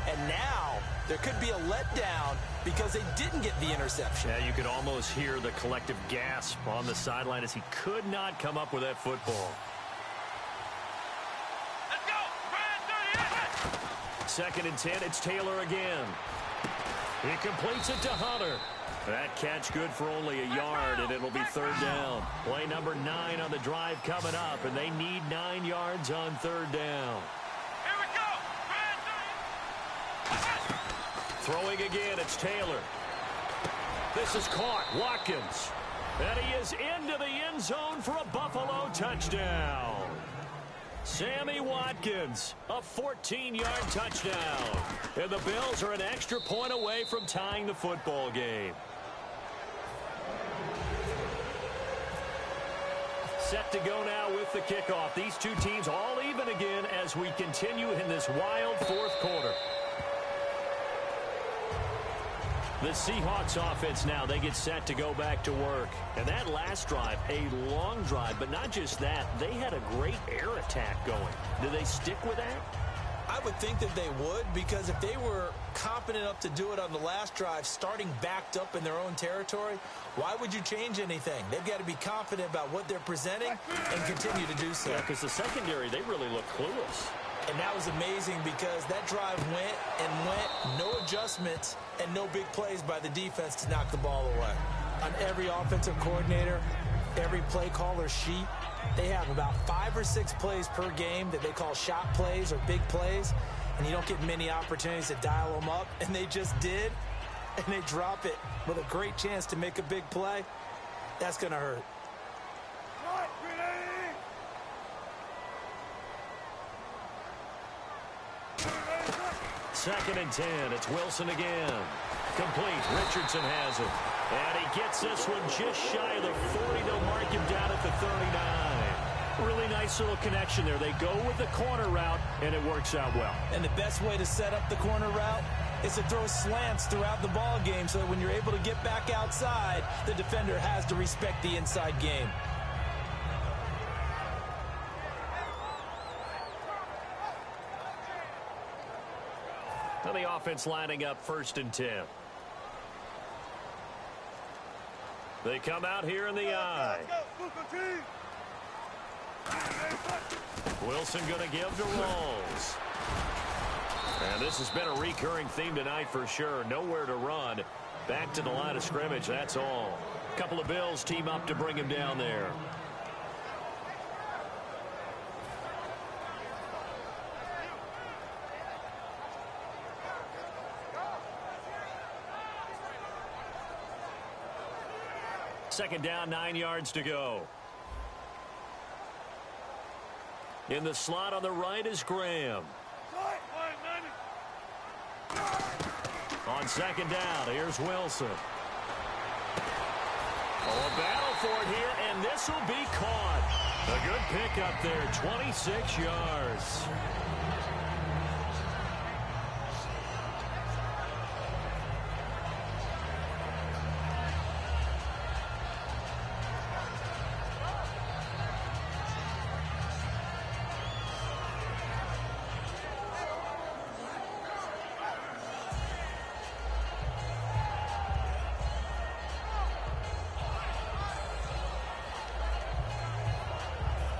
And now there could be a letdown because they didn't get the interception. Yeah, you could almost hear the collective gasp on the sideline as he could not come up with that football. Let's go. Brian, 2nd and 10, it's Taylor again. He completes it to Hunter. That catch good for only a yard, and it'll be 3rd down. Play number 9 on the drive coming up, and they need 9 yards on 3rd down. Here we go. Brian, Throwing again, it's Taylor. This is caught. Watkins. And he is into the end zone for a Buffalo touchdown. Sammy Watkins, a 14-yard touchdown. And the Bills are an extra point away from tying the football game. Set to go now with the kickoff. These two teams all even again as we continue in this wild 4th quarter. The Seahawks offense now, they get set to go back to work. And that last drive, a long drive, but not just that, they had a great air attack going. Do they stick with that? I would think that they would, because if they were confident enough to do it on the last drive, starting backed up in their own territory, why would you change anything? They've got to be confident about what they're presenting and continue to do so. Yeah, because the secondary, they really look clueless. And that was amazing because that drive went and went, no adjustments and no big plays by the defense to knock the ball away. On every offensive coordinator, every play caller sheet, they have about 5 or 6 plays per game that they call shot plays or big plays, and you don't get many opportunities to dial them up, and they just did, and they drop it with a great chance to make a big play. That's going to hurt. 2nd and 10. It's Wilson again. Complete. Richardson has it. And he gets this one just shy of the 40. They'll mark him down at the 39. Really nice little connection there. They go with the corner route, and it works out well. And the best way to set up the corner route is to throw slants throughout the ball game so that when you're able to get back outside, the defender has to respect the inside game. Now the offense lining up 1st and 10. They come out here in the eye. Wilson going to give to Rolls. And this has been a recurring theme tonight for sure. Nowhere to run. Back to the line of scrimmage, that's all. A couple of Bills team up to bring him down there. Second down, 9 yards to go. In the slot on the right is Graham. On 2nd down, here's Wilson. Oh, a battle for it here, and this will be caught. A good pick up there, 26 yards.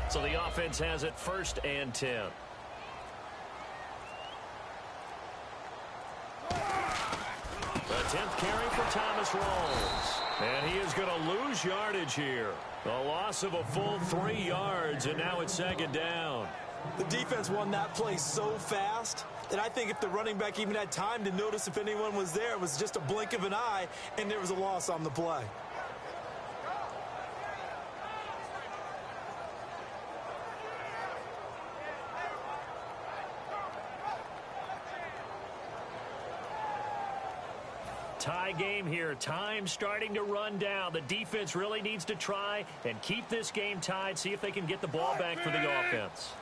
So the offense has it 1st and 10. The 10th carry for Thomas Rolls. And he is going to lose yardage here. A loss of a full 3 yards, and now it's 2nd down. The defense won that play so fast that I think if the running back even had time to notice if anyone was there, it was just a blink of an eye, and there was a loss on the play. Tie game here. Time starting to run down. The defense really needs to try and keep this game tied, see if they can get the ball back for the offense.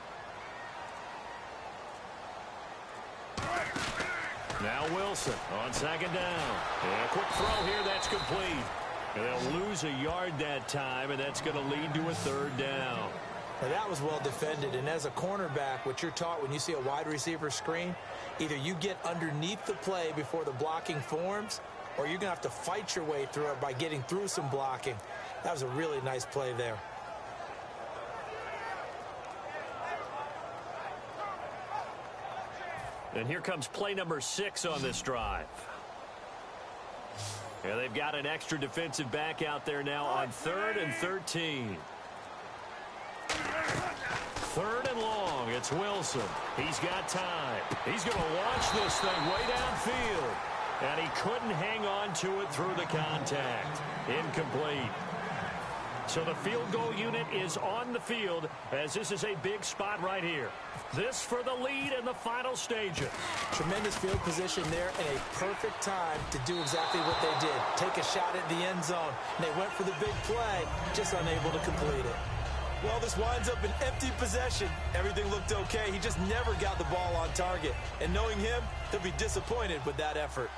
Now Wilson on 2nd down. And a quick throw here. That's complete. And they'll lose a yard that time, and that's going to lead to a 3rd down. Now, that was well defended, and as a cornerback, what you're taught when you see a wide receiver screen, either you get underneath the play before the blocking forms, or you're going to have to fight your way through it by getting through some blocking. That was a really nice play there. And here comes play number 6 on this drive. Yeah, they've got an extra defensive back out there now on 3rd and 13. 3rd and long. It's Wilson. He's got time. He's going to launch this thing way downfield. And he couldn't hang on to it through the contact. Incomplete. So the field goal unit is on the field as this is a big spot right here. This for the lead in the final stages. Tremendous field position there and a perfect time to do exactly what they did. Take a shot at the end zone. And they went for the big play, just unable to complete it. Well, this winds up an empty possession. Everything looked okay. He just never got the ball on target. And knowing him, he'll be disappointed with that effort.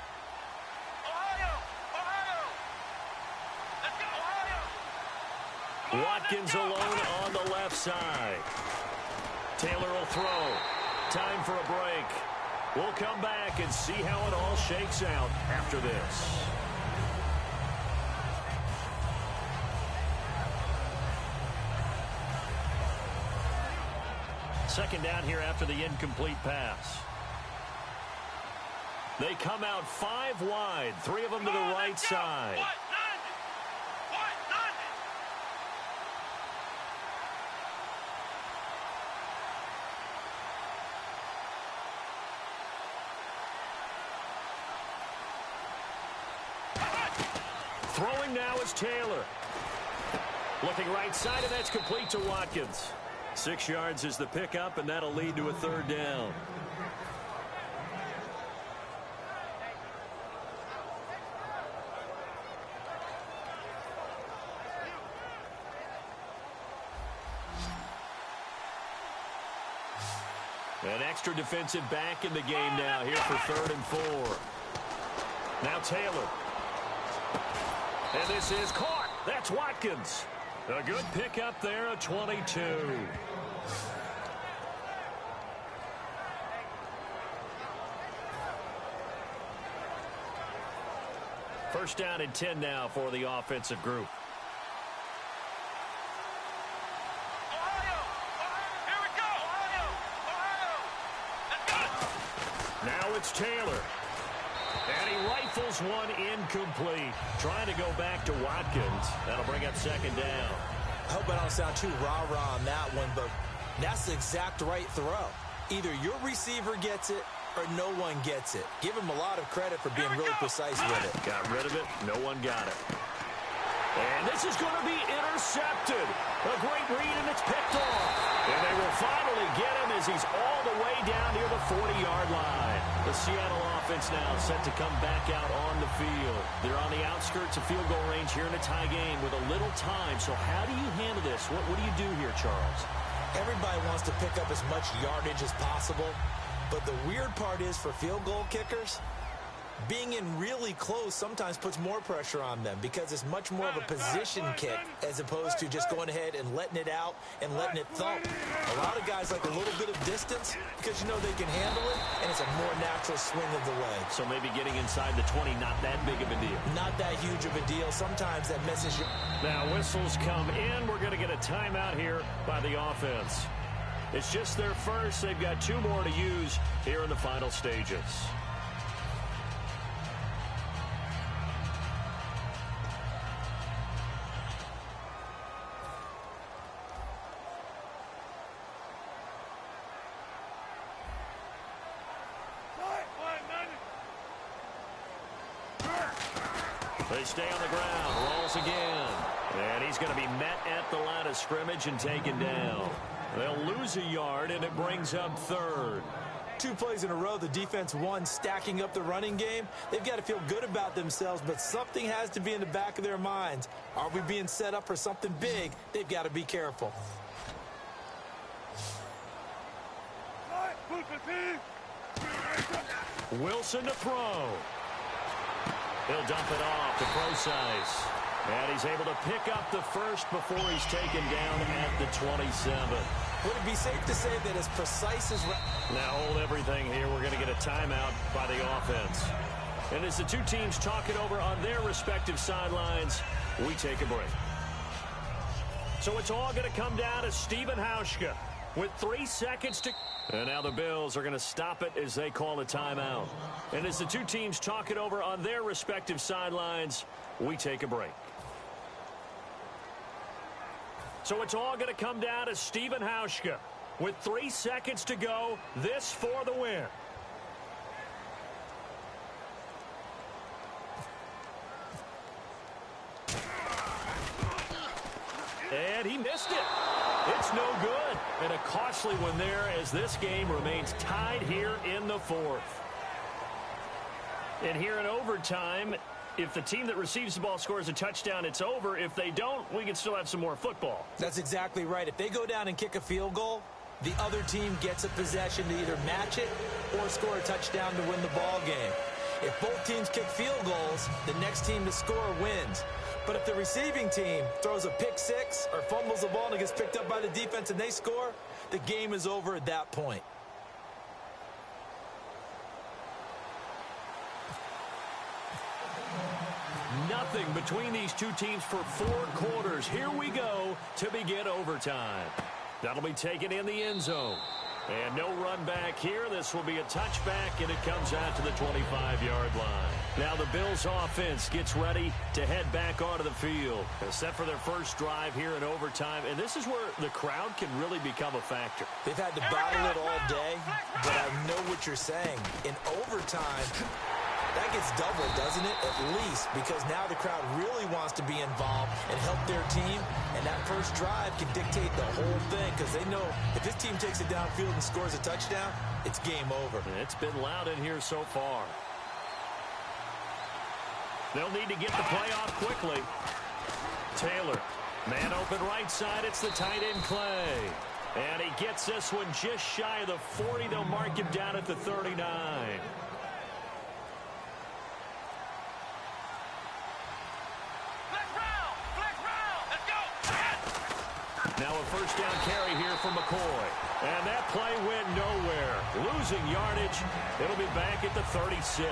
Watkins alone on the left side. Taylor will throw. Time for a break. We'll come back and see how it all shakes out after this. Second down here after the incomplete pass. They come out 5 wide, 3 of them to the right side. Throwing now is Taylor. Looking right side, and that's complete to Watkins. 6 yards is the pickup, and that'll lead to a 3rd down. An extra defensive back in the game now here for 3rd and 4. Now Taylor. And this is caught. That's Watkins. A good pickup there, a 22. First down and 10 now for the offensive group. Now it's Taylor. And he rifles one incomplete. Trying to go back to Watkins. That'll bring up 2nd down. I hope I don't sound too rah-rah on that one, but that's the exact right throw. Either your receiver gets it or no one gets it. Give him a lot of credit for being really precise with it. Got rid of it. No one got it. And this is going to be intercepted. A great read, and it's picked off. And they will finally get him as he's all the way down near the 40-yard line. The Seattle offense now set to come back out on the field. They're on the outskirts of field goal range here in a tie game with a little time. So how do you handle this? What do you do here, Charles? Everybody wants to pick up as much yardage as possible. But the weird part is for field goal kickers, being in really close sometimes puts more pressure on them because it's much more of a position kick as opposed to just going ahead and letting it out and letting it thump. A lot of guys like a little bit of distance because you know they can handle it, and it's a more natural swing of the leg. So maybe getting inside the 20, not that big of a deal. Not that huge of a deal. Sometimes that messes you. Now whistles come in. We're going to get a timeout here by the offense. It's just their first. They've got 2 more to use here in the final stages. They stay on the ground, rolls again. And he's going to be met at the line of scrimmage and taken down. They'll lose a yard, and it brings up 3rd. 2 plays in a row, the defense won, stacking up the running game. They've got to feel good about themselves, but something has to be in the back of their minds. Are we being set up for something big? They've got to be careful. Wilson to throw. He'll dump it off to Procise. And he's able to pick up the first before he's taken down at the 27. Would it be safe to say that as precise as... Now hold everything here. We're going to get a timeout by the offense. And as the two teams talk it over on their respective sidelines, we take a break. So it's all going to come down to Stephen Hauschka with 3 seconds to... And now the Bills are going to stop it as they call a timeout. And as the two teams talk it over on their respective sidelines, we take a break. So it's all going to come down to Stephen Hauschka with 3 seconds to go. This for the win. And he missed it. It's no good. And a costly one there as this game remains tied here in the fourth. And here in overtime, if the team that receives the ball scores a touchdown, it's over. If they don't, we can still have some more football. That's exactly right. If they go down and kick a field goal, the other team gets a possession to either match it or score a touchdown to win the ball game. If both teams kick field goals, the next team to score wins. But if the receiving team throws a pick six or fumbles the ball and it gets picked up by the defense and they score, the game is over at that point. Nothing between these two teams for 4 quarters. Here we go to begin overtime. That'll be taken in the end zone. And no run back here. This will be a touchback, and it comes out to the 25-yard line. Now the Bills offense gets ready to head back onto the field. Set for their first drive here in overtime, and this is where the crowd can really become a factor. They've had to battle it all day, but I know what you're saying. In overtime, that gets doubled, doesn't it? At least, because now the crowd really wants to be involved and help their team, and that first drive can dictate the whole thing because they know if this team takes it downfield and scores a touchdown, it's game over. It's been loud in here so far. They'll need to get the play off quickly. Taylor, man open right side. It's the tight end Clay. And he gets this one just shy of the 40. They'll mark him down at the 39. Now a first down carry here for McCoy. And that play went nowhere. Losing yardage. It'll be back at the 36.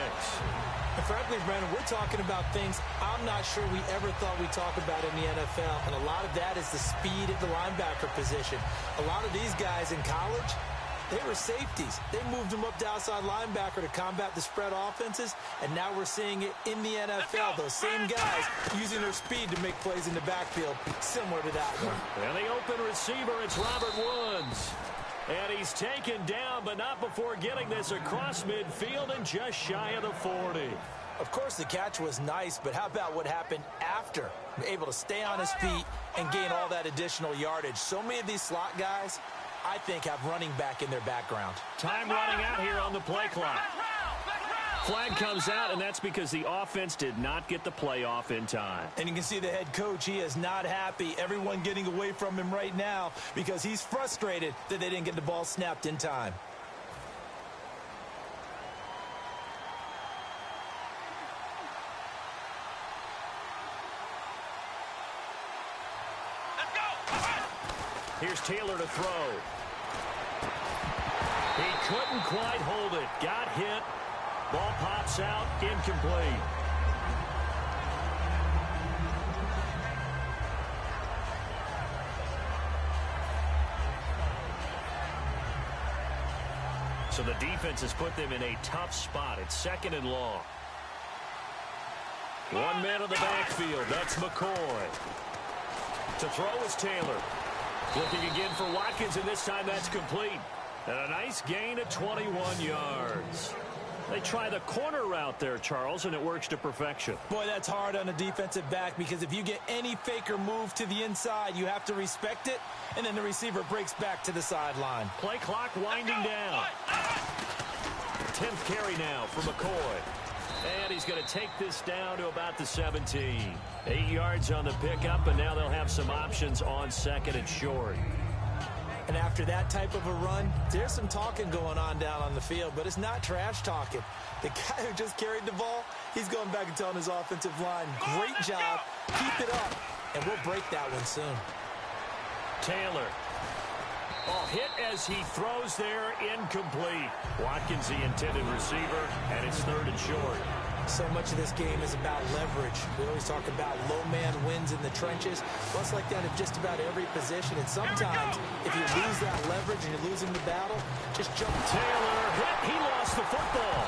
And frankly, Brandon, we're talking about things I'm not sure we ever thought we'd talk about in the NFL. And a lot of that is the speed at the linebacker position. A lot of these guys in college, they were safeties. They moved them up to outside linebacker to combat the spread offenses, and now we're seeing it in the NFL. Those same guys using their speed to make plays in the backfield, similar to that one. And the open receiver, it's Robert Woods. And he's taken down, but not before getting this across midfield and just shy of the 40. Of course, the catch was nice, but how about what happened after? Able to stay on his feet and gain all that additional yardage. So many of these slot guys, I think, have running back in their background. Time running out here on the play clock. Flag comes out, and that's because the offense did not get the play off in time. And you can see the head coach, he is not happy. Everyone getting away from him right now because he's frustrated that they didn't get the ball snapped in time. Here's Taylor to throw. He couldn't quite hold it. Got hit. Ball pops out. Incomplete. So the defense has put them in a tough spot. It's 2nd and long. 1 man in the backfield. That's McCoy. To throw is Taylor. Looking again for Watkins, and this time that's complete. And a nice gain of 21 yards. They try the corner route there, Charles, and it works to perfection. Boy, that's hard on a defensive back because if you get any fake or move to the inside, you have to respect it, and then the receiver breaks back to the sideline. Play clock winding down. 10th carry now for McCoy. And he's going to take this down to about the 17. 8 yards on the pickup, and now they'll have some options on 2nd and short. And after that type of a run, there's some talking going on down on the field, but it's not trash talking. The guy who just carried the ball, he's going back and telling his offensive line, great job, keep it up, and we'll break that one soon. Taylor. Oh, hit as he throws there, incomplete. Watkins, the intended receiver, and it's 3rd and short. So much of this game is about leverage. We always talk about low man wins in the trenches. Well, it's like that in just about every position. And sometimes, if you lose that leverage and you're losing the battle, just jump. Taylor hit. He lost the football.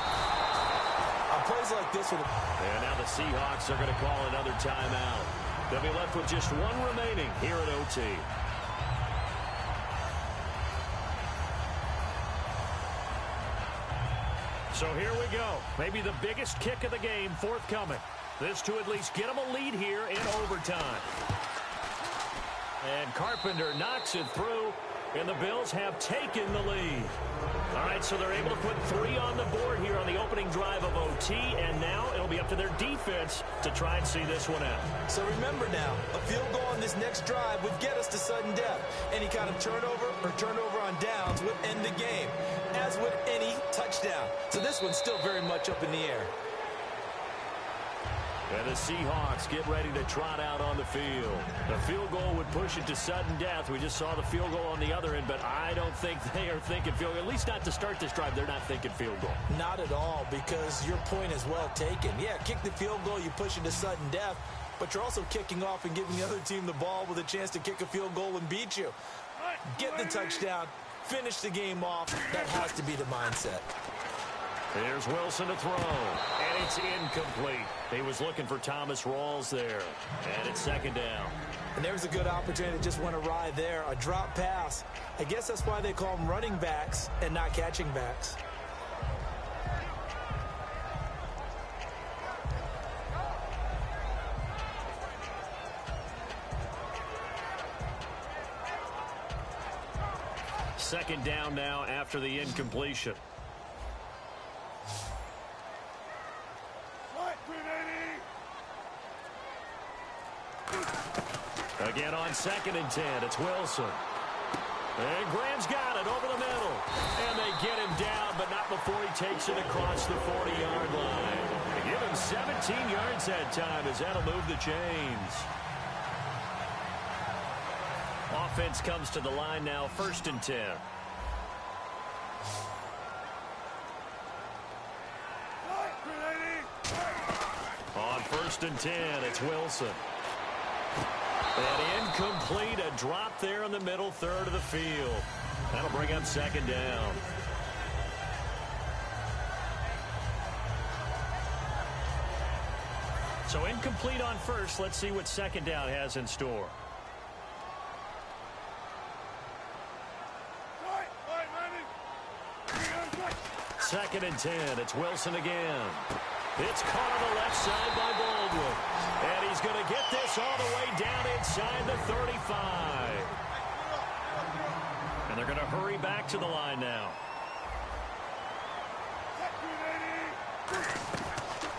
On plays like this one. And now the Seahawks are going to call another timeout. They'll be left with just one remaining here at OT. So here we go. Maybe the biggest kick of the game forthcoming. This to at least get them a lead here in overtime. And Carpenter knocks it through, and the Bills have taken the lead. All right, so they're able to put 3 on the board here on the opening drive of OT, and now it'll be up to their defense to try and see this one out. So remember now, a field goal on this next drive would get us to sudden death. Any kind of turnover or turnover on downs would end the game, as would any touchdown. So this one's still very much up in the air. And the Seahawks get ready to trot out on the field. The field goal would push it to sudden death. We just saw the field goal on the other end, but I don't think they are thinking field goal. At least not to start this drive. They're not thinking field goal. Not at all, because your point is well taken. Yeah, kick the field goal, you push it to sudden death, but you're also kicking off and giving the other team the ball with a chance to kick a field goal and beat you. Get the touchdown, finish the game off. That has to be the mindset. Here's Wilson to throw, and it's incomplete. He was looking for Thomas Rawls there, and it's 2nd down. And there's a good opportunity to just went awry there, a drop pass. I guess that's why they call them running backs and not catching backs. Second down now after the incompletion. Again on 2nd and 10, it's Wilson. And Graham's got it over the middle. And they get him down, but not before he takes it across the 40-yard line. They give him 17 yards that time as that'll move the chains. Offense comes to the line now, 1st and 10. On 1st and 10, it's Wilson. And incomplete, a drop there in the middle third of the field. That'll bring up 2nd down. So incomplete on 1st. Let's see what 2nd down has in store. Second and 10. It's Wilson again. It's caught on the left side by Baldwin. And he's going to get this all the way down inside the 35. And they're going to hurry back to the line now.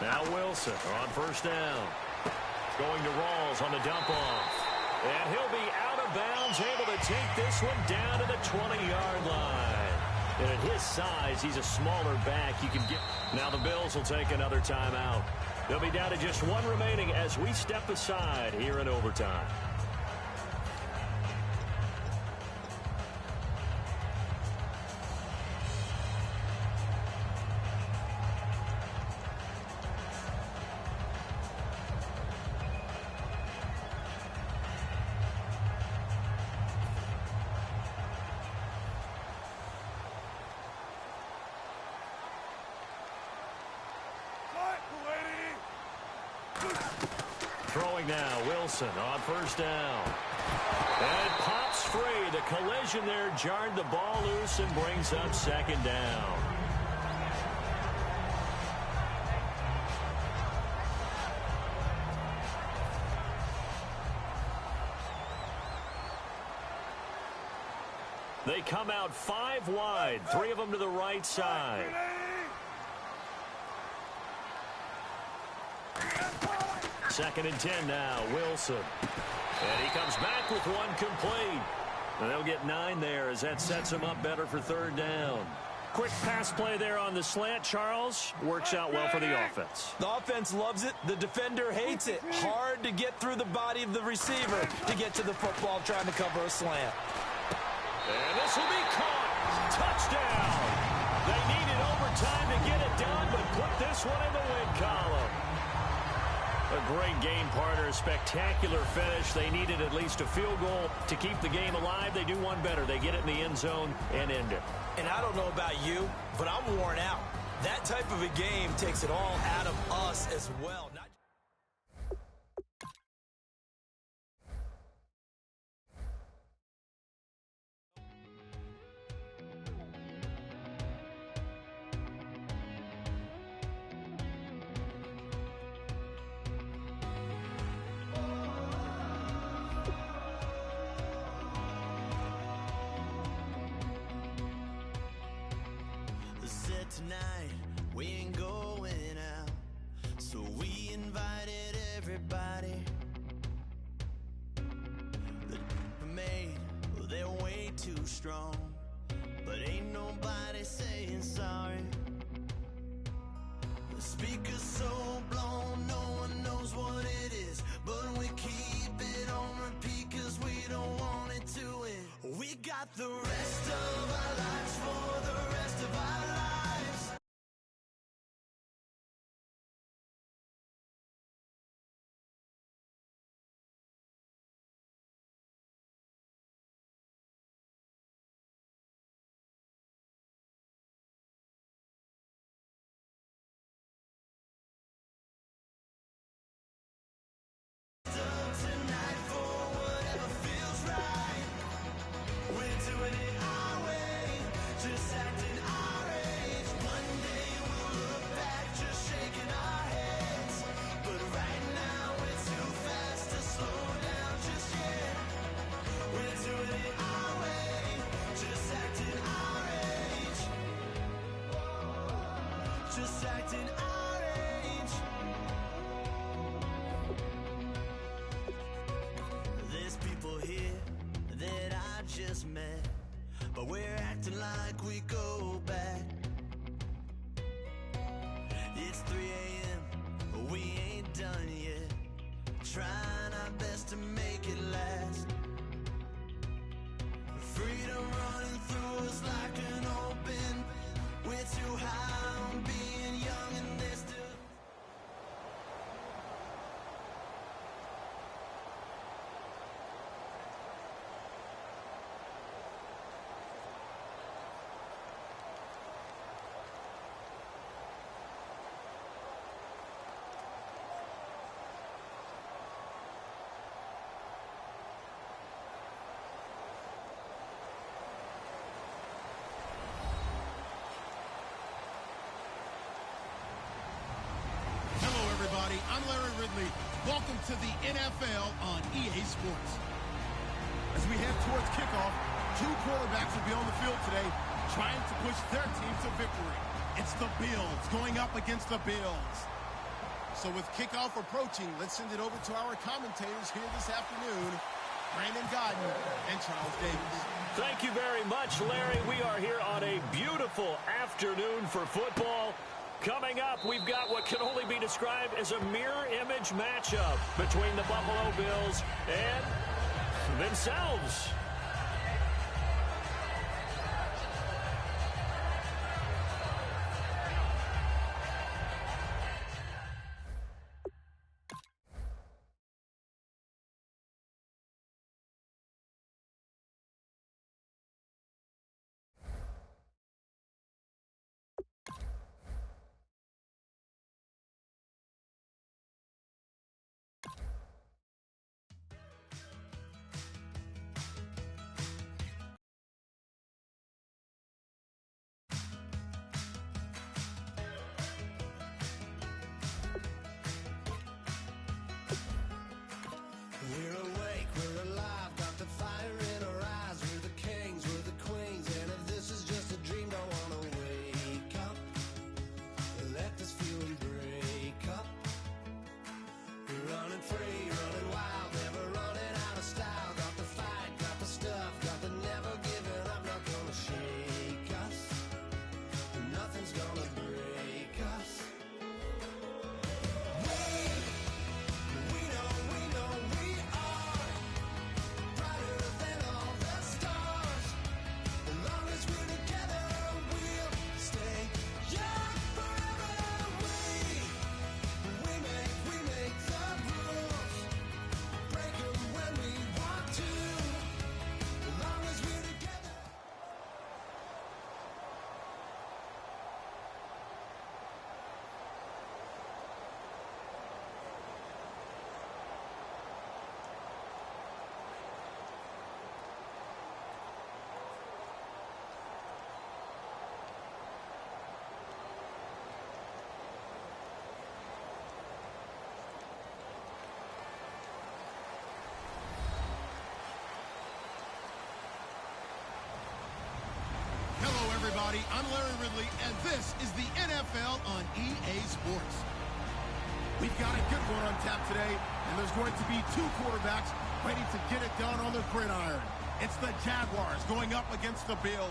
Now Wilson on 1st down. Going to Rawls on the dump off. And he'll be out of bounds, able to take this one down to the 20-yard line. And at his size, he's a smaller back. You can get. Now the Bills will take another timeout. They'll be down to just one remaining as we step aside here in overtime. Throwing now, Wilson on 1st down. And it pops free. The collision there jarred the ball loose and brings up 2nd down. They come out 5 wide, 3 of them to the right side. Second and 10 now, Wilson. And he comes back with one complete. And they'll get 9 there as that sets them up better for 3rd down. Quick pass play there on the slant, Charles. Works out well for the offense. The offense loves it. The defender hates it. Hard to get through the body of the receiver to get to the football trying to cover a slant. And this will be caught. Touchdown. They needed overtime to get it done, but put this one in the win column. A great game partner, a spectacular finish. They needed at least a field goal to keep the game alive. They do one better. They get it in the end zone and end it. And I don't know about you, but I'm worn out. That type of a game takes it all out of us as well. Tonight we ain't going out, so we invited everybody. The made, well, they're way too strong, but ain't nobody saying sorry. The speaker's so blown, no one knows what it is, but we keep it on repeat 'cause we don't want it to end. We got the rest of our lives for the rest of our lives. Just acting our age. There's people here that I just met, but we're acting like we go back. It's 3 a.m., but we ain't done yet. Trying our best to make it last. Freedom running through us like an open. We're too high on being young and they're still. I'm Larry Ridley. Welcome to the NFL on EA Sports. As we head towards kickoff, 2 quarterbacks will be on the field today trying to push their team to victory. It's the Bills going up against the Bills. So with kickoff approaching, let's send it over to our commentators here this afternoon, Brandon Godden and Charles Davis. Thank you very much, Larry. We are here on a beautiful afternoon for football. Coming up, we've got what can only be described as a mirror image matchup between the Buffalo Bills and themselves. everybody. I'm Larry Ridley, and this is the NFL on EA Sports. We've got a good one on tap today, and there's going to be two quarterbacks ready to get it done on the gridiron. It's the Jaguars going up against the Bills.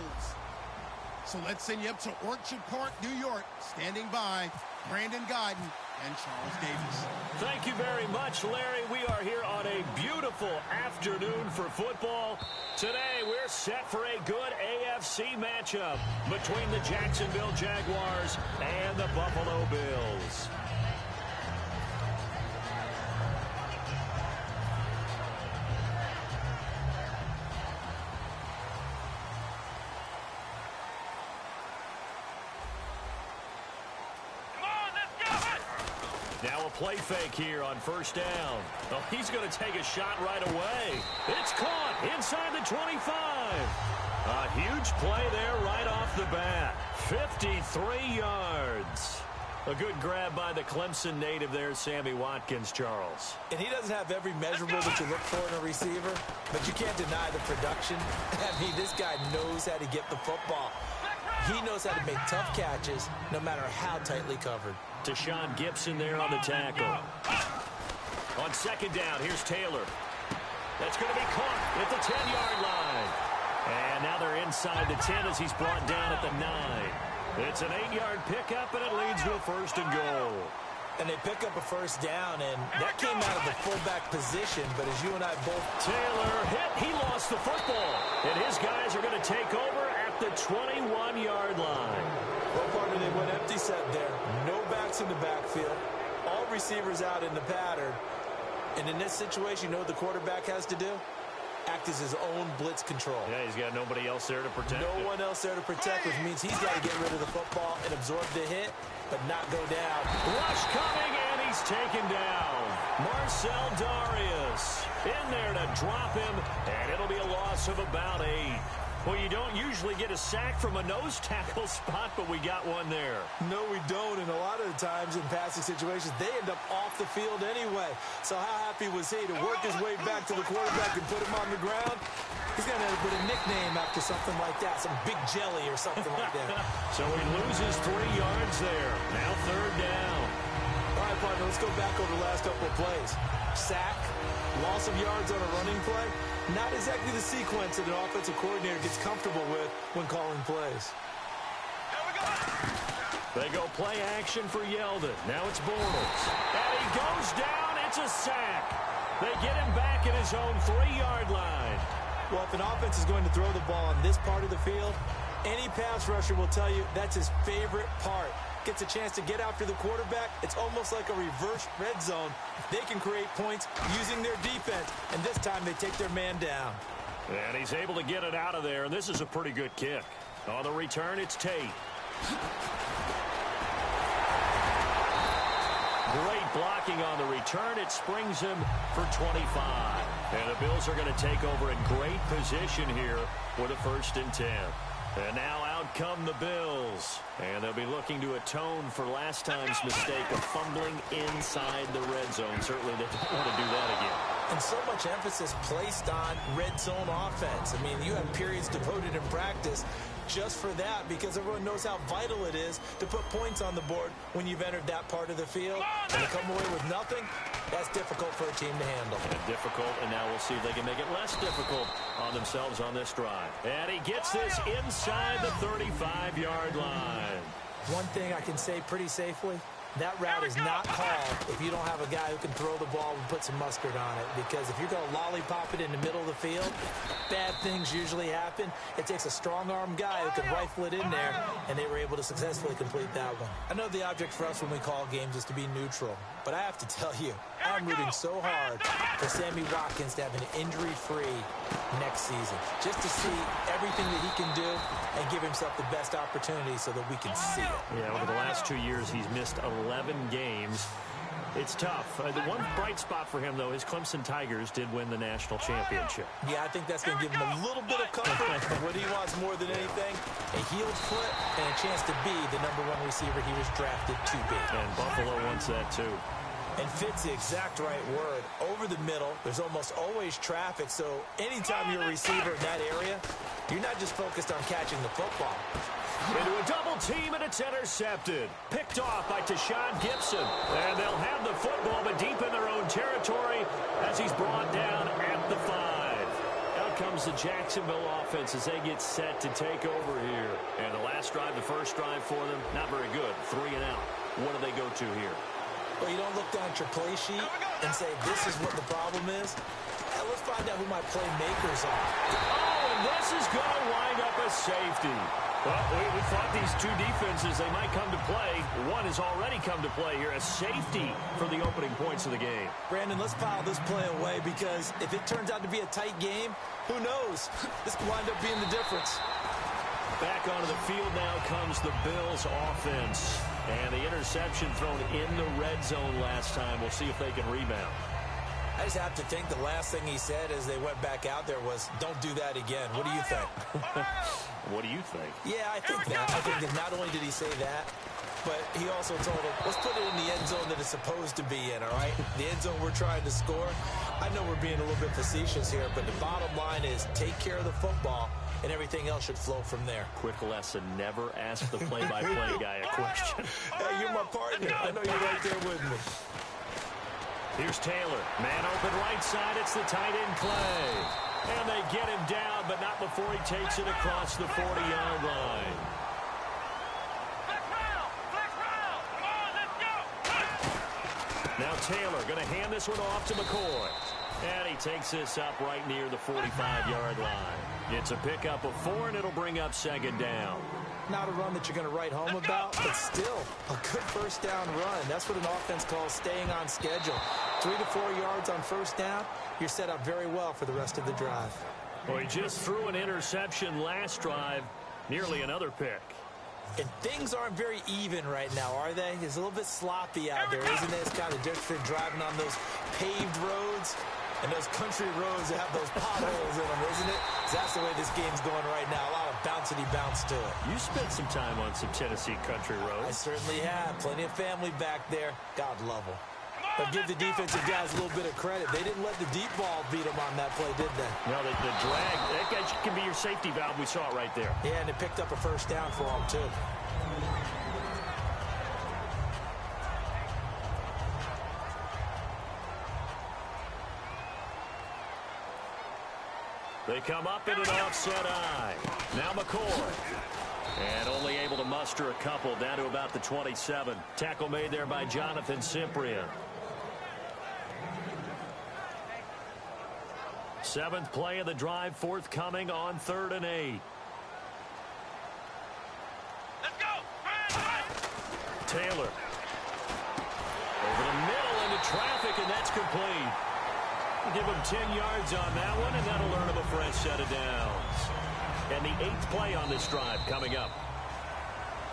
So let's send you up to Orchard Park, New York. Standing by, Brandon Guyton and Charles Davis. Thank you very much, Larry. We are here on a beautiful afternoon for football. Today, we're set for a good AFC matchup between the Jacksonville Jaguars and the Buffalo Bills. Now a play fake here on first down. Oh, he's going to take a shot right away. It's caught inside the 25. A huge play there right off the bat. 53 yards. A good grab by the Clemson native there, Sammy Watkins, Charles. And he doesn't have every measurable that you look for in a receiver, but you can't deny the production. I mean, this guy knows how to get the football. He knows how to make tough catches, no matter how tightly covered. Deshaun Gibson there on the tackle. On second down, here's Taylor. That's going to be caught at the 10-yard line. And now they're inside the 10 as he's brought down at the 9. It's an 8-yard pickup, and it leads to a first and goal. And they pick up a first down, and that came out of the fullback position, but as you and I both... Taylor hit. He lost the football. And his guys are going to take over at the 21-yard line. Well, partner, they went empty set there. No backs in the backfield. All receivers out in the pattern. And in this situation, you know what the quarterback has to do? Act as his own blitz control. Yeah, he's got nobody else there to protect No one else there to protect, which means he's got to get rid of the football and absorb the hit, but not go down. Rush coming, and he's taken down. Marcel Darius in there to drop him, and it'll be a loss of about 8. Well, you don't usually get a sack from a nose tackle spot, but we got one there. No, we don't, and a lot of the times in passing situations, they end up off the field anyway. So how happy was he to work his way back to the quarterback and put him on the ground? He's going to have to put a nickname after something like that, some Big Jelly or something like that. So he loses 3 yards there. Now third down. All right, partner, let's go back over the last couple of plays. Sack, loss of yards on a running play. Not exactly the sequence that an offensive coordinator gets comfortable with when calling plays. They go play action for Yeldon. Now it's Bortles. And he goes down. It's a sack. They get him back at his own 3-yard line. Well, if an offense is going to throw the ball on this part of the field, any pass rusher will tell you that's his favorite part. Gets a chance to get after the quarterback. It's almost like a reverse red zone. They can create points using their defense, and this time they take their man down. And he's able to get it out of there, and this is a pretty good kick. On the return, it's Tate. Great blocking on the return. It springs him for 25. And the Bills are going to take over in great position here with a 1st and 10. And now out come the Bills. And they'll be looking to atone for last time's mistake of fumbling inside the red zone. Certainly they don't want to do that again. And so much emphasis placed on red zone offense. I mean, you have periods devoted in practice just for that because everyone knows how vital it is to put points on the board when you've entered that part of the field. And to come away with nothing, that's difficult for a team to handle. And difficult, and now we'll see if they can make it less difficult on themselves on this drive. And he gets this inside the 35-yard line. One thing I can say pretty safely, that route is not called if you don't have a guy who can throw the ball and put some mustard on it. Because if you're going to lollipop it in the middle of the field, bad things usually happen. It takes a strong-arm guy who can rifle it in there, and they were able to successfully complete that one. I know the object for us when we call games is to be neutral, but I have to tell you, I'm rooting so hard for Sammy Watkins to have an injury-free next season, just to see everything that he can do and give himself the best opportunity so that we can see it. Yeah, over the last 2 years, he's missed 11 games. It's tough. The one bright spot for him, though, is Clemson Tigers did win the national championship. Yeah, I think that's going to give him a little bit of comfort. What he wants more than anything, a healed foot and a chance to be the #1 receiver he was drafted to be. And Buffalo wants that, too. And fit's the exact right word. Over the middle, there's almost always traffic, so anytime you're a receiver in that area, you're not just focused on catching the football. Into a double team, and it's intercepted. Picked off by Tashawn Gibson. And they'll have the football, but deep in their own territory as he's brought down at the 5. Out comes the Jacksonville offense as they get set to take over here. And the last drive, the first drive for them, not very good. 3 and out. What do they go to here? Well, you don't look down at your play sheet and say, this is what the problem is. Let's find out who my playmakers are. Oh, and this is going to wind up a safety. Well, we thought these two defenses, they might come to play. One has already come to play here, a safety for the opening points of the game. Brandon, let's file this play away because if it turns out to be a tight game, who knows? This could wind up being the difference. Back onto the field now comes the Bills offense. And the interception thrown in the red zone last time. We'll see if they can rebound. I just have to think the last thing he said as they went back out there was, don't do that again. What do you think? What do you think? Yeah, I think that. I think that not only did he say that, but he also told him, let's put it in the end zone that it's supposed to be in, all right? The end zone we're trying to score. I know we're being a little bit facetious here, but the bottom line is take care of the football, and everything else should flow from there. Quick lesson, never ask the play-by-play guy a question. Hey, you're my partner. I know you're right there with me. Here's Taylor. Man open right side. It's the tight end Clay. And they get him down, but not before he takes it across the 40-yard line. Flex round. Come on, let's go. Now Taylor going to hand this one off to McCoy. And he takes this up right near the 45-yard line. It's a pickup of 4, and it'll bring up second down. Not a run that you're going to write home about, but still a good first down run. That's what an offense calls staying on schedule. 3 to 4 yards on first down, you're set up very well for the rest of the drive. Well, he just threw an interception last drive, nearly another pick. And things aren't very even right now, are they? It's a little bit sloppy out there, isn't it? It's kind of different driving on those paved roads and those country roads that have those potholes in them, isn't it? So that's the way this game's going right now. A lot of bouncy bounce to it. You spent some time on some Tennessee country roads. I certainly have. Plenty of family back there. God love them. But give the defensive guys a little bit of credit. They didn't let the deep ball beat them on that play, did they? No, the drag, that guy can be your safety valve. We saw it right there. Yeah, and they picked up a first down for them, too. They come up in an offset eye. Now McCoy. And only able to muster a couple down to about the 27. Tackle made there by Jonathan Cyprien. 7th play of the drive forthcoming on 3rd and 8. Let's go. Taylor. Over the middle into traffic, and that's complete. Give him 10 yards on that one, and that'll earn him a fresh set of downs. And the 8th play on this drive coming up.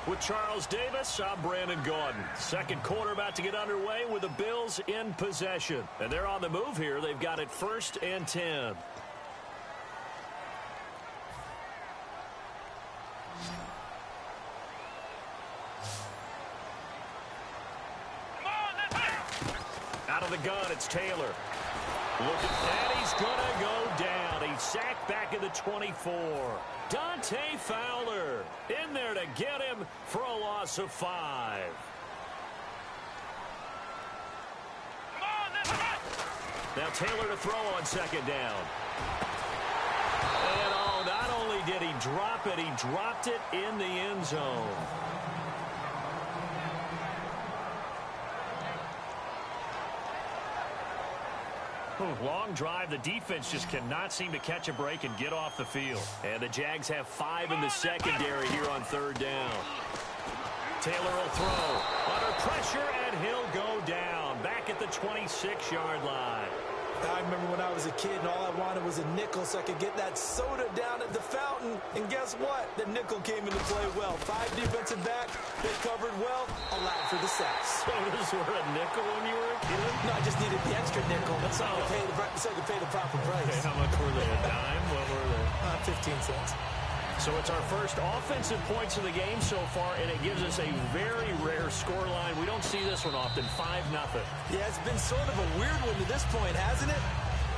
With Charles Davis, I'm Brandon Gaudin. Second quarter about to get underway with the Bills in possession. And they're on the move here. They've got it 1st and 10. Out of the gun, it's Taylor. Look at that, he's going to go down. He's sacked back at the 24. Dante Fowler in there to get him for a loss of 5. Now Taylor to throw on second down. And oh, not only did he drop it, he dropped it in the end zone. Long drive. The defense just cannot seem to catch a break and get off the field. And the Jags have 5 in the secondary here on 3rd down. Taylor will throw. Under pressure, and he'll go down. Back at the 26-yard line. I remember when I was a kid and all I wanted was a nickel so I could get that soda down at the fountain. And guess what? The nickel came into play well. 5 defensive back. They covered well. Allowed for the sacks. Sodas were a nickel when you were a kid? No, I just needed the extra nickel so I could pay the proper price. Okay, how much were they? A dime? What were they? 15 cents. So it's our first offensive points of the game so far, and it gives us a very rare scoreline. We don't see this one often, 5-0. Yeah, it's been sort of a weird one to this point, hasn't it?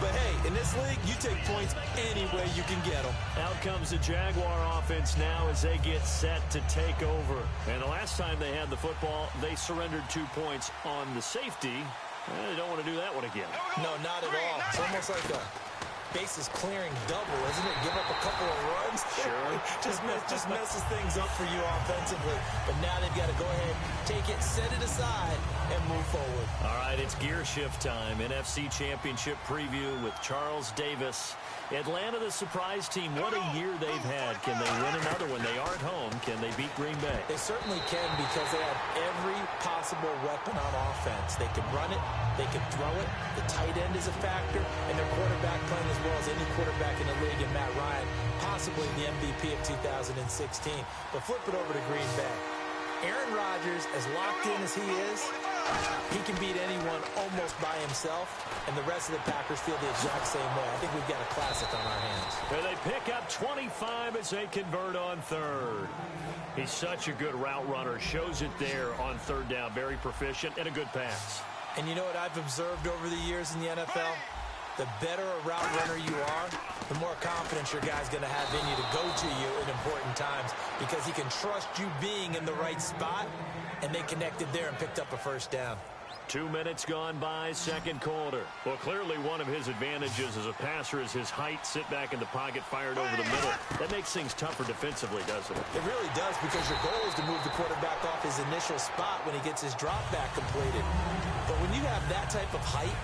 But hey, in this league, you take points any way you can get them. Out comes the Jaguar offense now as they get set to take over. And the last time they had the football, they surrendered 2 points on the safety. They don't want to do that one again. No, not at all. It's almost like a bases clearing double, isn't it? Give up a couple of runs. Sure. just messes things up for you offensively. But now they've got to go ahead, take it, set it aside, and move forward. All right, it's gear shift time. NFC Championship preview with Charles Davis. Atlanta, the surprise team. What a year they've had. Can they win another when they are at home? Can they beat Green Bay? They certainly can because they have every possible weapon on offense. They can run it. They can throw it. The tight end is a factor. And their quarterback playing as well as any quarterback in the league, and Matt Ryan, possibly the MVP of 2016. But flip it over to Green Bay. Aaron Rodgers, as locked in as he is, he can beat anyone almost by himself, and the rest of the Packers feel the exact same way. I think we've got a classic on our hands. Where they pick up 25 as they convert on third. He's such a good route runner. Shows it there on third down. Very proficient and a good pass. And you know what I've observed over the years in the NFL? The better a route runner you are, the more confidence your guy's going to have in you to go to you in important times because he can trust you being in the right spot, and they connected there and picked up a first down. 2 minutes gone by, second quarter. Well, clearly one of his advantages as a passer is his height. Sit back in the pocket, fired over the middle. That makes things tougher defensively, doesn't it? It really does, because your goal is to move the quarterback off his initial spot when he gets his drop back completed. But when you have that type of height,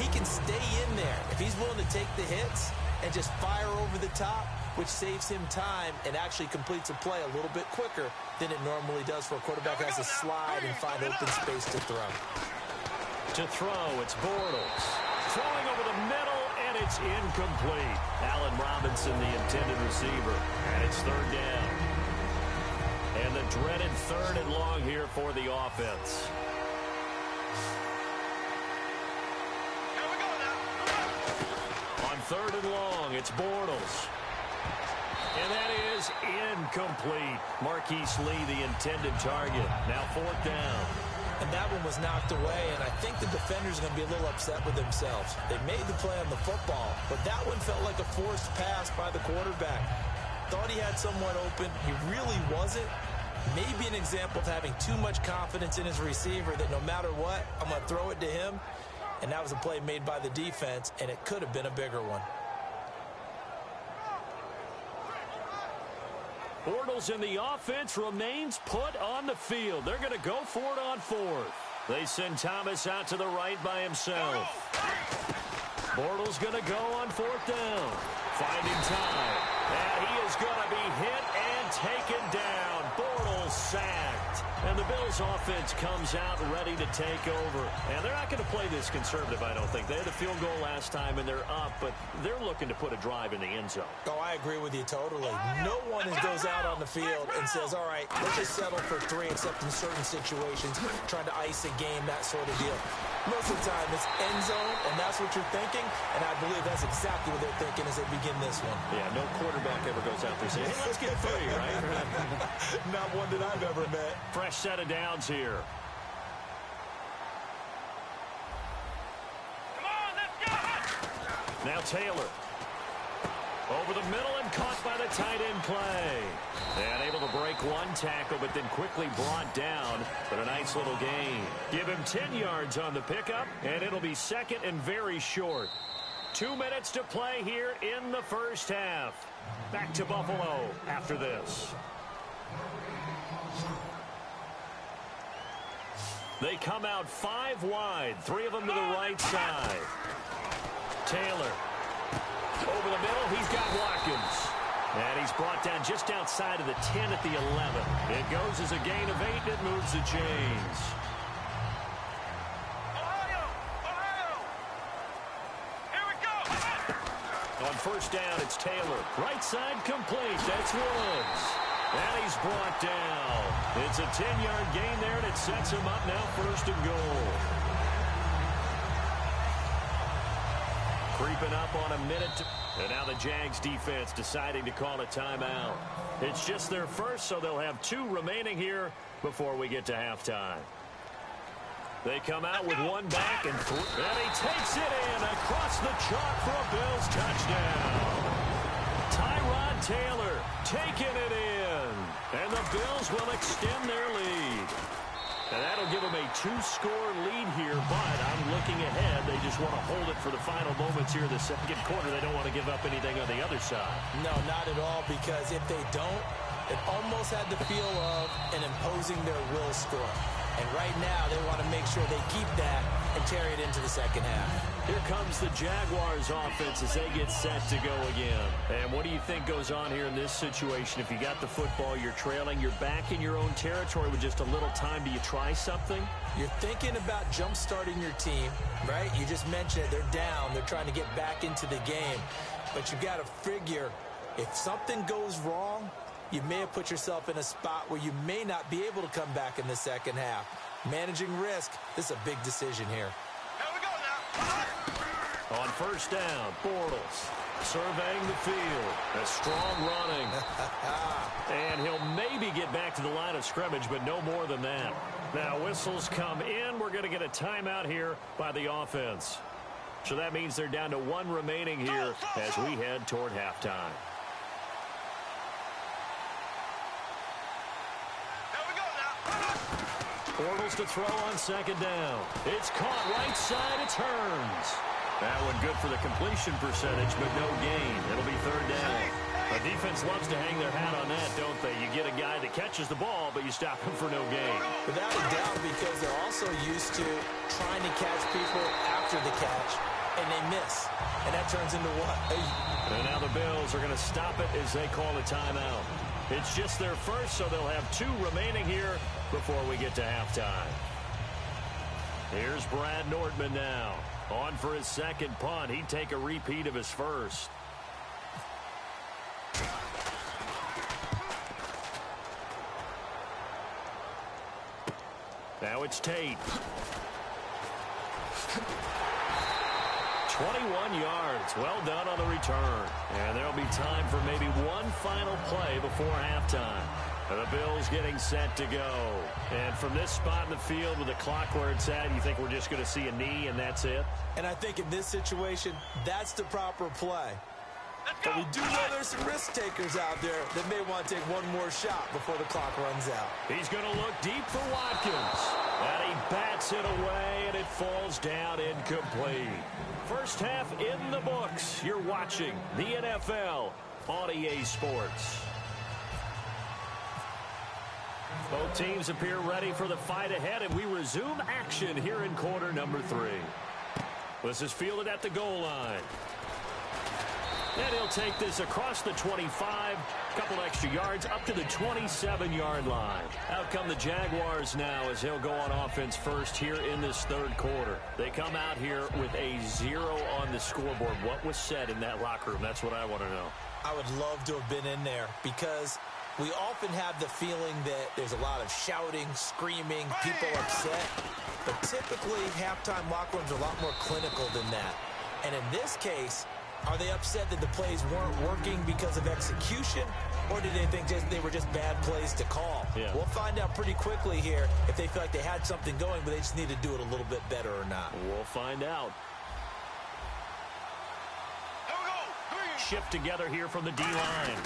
he can stay in there if he's willing to take the hits and just fire over the top, which saves him time and actually completes a play a little bit quicker than it normally does for a quarterback who has to slide and find open space to throw. To throw, it's Bortles. Throwing over the middle, and it's incomplete. Allen Robinson, the intended receiver. And it's third down. And the dreaded third and long here for the offense. On third and long, it's Bortles. And that is incomplete. Marquise Lee, the intended target. Now fourth down. And that one was knocked away, and I think the defenders are going to be a little upset with themselves. They made the play on the football, but that one felt like a forced pass by the quarterback. Thought he had someone open. He really wasn't. Maybe an example of having too much confidence in his receiver that no matter what, I'm going to throw it to him. And that was a play made by the defense, and it could have been a bigger one. Bortles in the offense remains put on the field. They're going to go for it on fourth. They send Thomas out to the right by himself. Bortles going to go on fourth down. Finding time. And he is going to be hit and taken down. Bortles sacked. And the Bills offense comes out ready to take over. And they're not going to play this conservative, I don't think. They had a field goal last time, and they're up, but they're looking to put a drive in the end zone. Oh, I agree with you totally. No one goes out on the field and says, all right, let's just settle for 3, except in certain situations, trying to ice a game, that sort of deal. Most of the time, it's end zone, and that's what you're thinking, and I believe that's exactly what they're thinking as they begin this one. Yeah, no quarterback ever goes out there saying, hey, let's get 3, right? Not one that I've ever met. Fresh set of downs here. Come on, let's go! Now Taylor. Over the middle and caught by the tight end play. And able to break one tackle, but then quickly brought down. But a nice little gain. Give him 10 yards on the pickup, and it'll be second and very short. 2 minutes to play here in the first half. Back to Buffalo after this. They come out 5 wide, 3 of them to the right side. Taylor. Over the middle, he's got Watkins. And he's brought down just outside of the 10 at the 11. It goes as a gain of 8, and it moves the chains. Ohio! Ohio! Here we go! On first down, it's Taylor. Right side complete. That's Woods. And he's brought down. It's a 10-yard gain there, and it sets him up now first and goal. Creeping up on a minute. And now the Jags defense deciding to call a timeout. It's just their first, so they'll have 2 remaining here before we get to halftime. They come out with one back and he takes it in across the chalk for a Bills touchdown. Tyrod Taylor taking it in, and the Bills will extend their lead. And that'll give them a 2-score lead here, but I'm looking ahead. They just want to hold it for the final moments here in the second quarter. They don't want to give up anything on the other side. No, not at all, because if they don't, it almost had the feel of an imposing their will score. And right now, they want to make sure they keep that and carry it into the second half. Here comes the Jaguars offense as they get set to go again. And what do you think goes on here in this situation? If you got the football, you're trailing, you're back in your own territory with just a little time. Do you try something? You're thinking about jump-starting your team, right? You just mentioned it. They're down. They're trying to get back into the game. But you've got to figure, if something goes wrong, you may have put yourself in a spot where you may not be able to come back in the second half. Managing risk, this is a big decision here. Here we go now. On first down, Bortles surveying the field. A strong running. And he'll maybe get back to the line of scrimmage, but no more than that. Now whistles come in. We're going to get a timeout here by the offense. So that means they're down to one remaining here as we head toward halftime. Bortles to throw on second down. It's caught right side. It turns. That one good for the completion percentage, but no gain. It'll be third down. The defense loves to hang their hat on that, don't they? You get a guy that catches the ball, but you stop him for no gain. Without a doubt, because they're also used to trying to catch people after the catch, and they miss. And that turns into what? And now the Bills are going to stop it as they call a timeout. It's just their first, so they'll have 2 remaining here before we get to halftime. Here's Brad Nordman now. On for his second punt. He'd take a repeat of his first. Now it's Tate. 21 yards. Well done on the return. And there'll be time for maybe one final play before halftime. The Bills getting set to go. And from this spot in the field with the clock where it's at, you think we're just going to see a knee and that's it? And I think in this situation, that's the proper play. But we do know there's some risk takers out there that may want to take one more shot before the clock runs out. He's going to look deep for Watkins. And he bats it away, and it falls down incomplete. First half in the books. You're watching the NFL on EA Sports. Both teams appear ready for the fight ahead, and we resume action here in quarter number 3. This is fielded at the goal line. And he'll take this across the 25, a couple extra yards, up to the 27-yard line. Out come the Jaguars now as he'll go on offense first here in this third quarter. They come out here with a 0 on the scoreboard. What was said in that locker room? That's what I want to know. I would love to have been in there because we often have the feeling that there's a lot of shouting, screaming, people upset. But typically, halftime locker rooms are a lot more clinical than that. And in this case, are they upset that the plays weren't working because of execution, or did they think they were just bad plays to call? Yeah. We'll find out pretty quickly here if they feel like they had something going, but they just need to do it a little bit better or not. We'll find out. Here we go. 3. Shift together here from the D-line.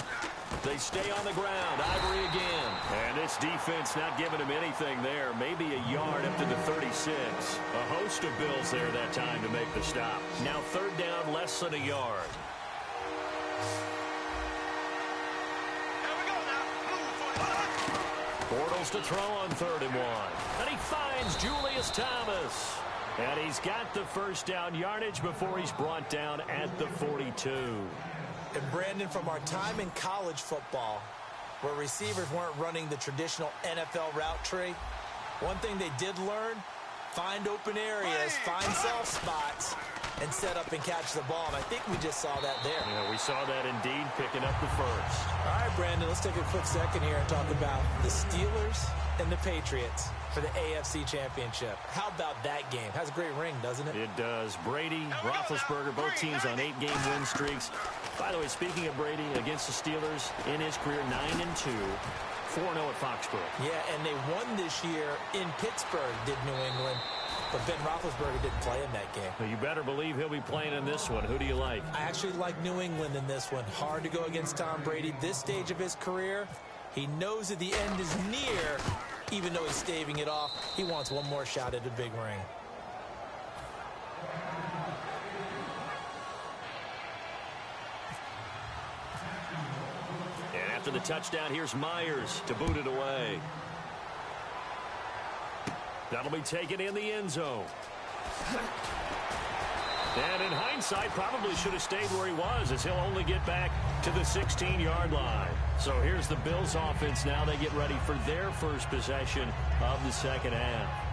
They stay on the ground. Ivory again. And this defense not giving him anything there. Maybe a yard up to the 36. A host of Bills there that time to make the stop. Now third down, less than a yard. Here we go now. Move, Bortles to throw on 3rd and 1. And he finds Julius Thomas. And he's got the first down yardage before he's brought down at the 42. And Brandon, from our time in college football, where receivers weren't running the traditional NFL route tree, one thing they did learn, find open areas, find soft spots, and set up and catch the ball. And I think we just saw that there. Yeah, we saw that indeed, picking up the first. All right, Brandon, let's take a quick second here and talk about the Steelers and the Patriots for the AFC Championship. How about that game? Has a great ring, doesn't it? It does. Brady, Roethlisberger, both teams on 8-game win streaks. By the way, speaking of Brady, against the Steelers, in his career, 9-2, 4-0 at Foxborough. Yeah, and they won this year in Pittsburgh, did New England. But Ben Roethlisberger didn't play in that game. Well, you better believe he'll be playing in this one. Who do you like? I actually like New England in this one. Hard to go against Tom Brady this stage of his career. He knows that the end is near, even though he's staving it off. He wants one more shot at a big ring. And after the touchdown, here's Myers to boot it away. That'll be taken in the end zone. And in hindsight, probably should have stayed where he was, as he'll only get back to the 16-yard line. So here's the Bills offense now. They get ready for their first possession of the second half.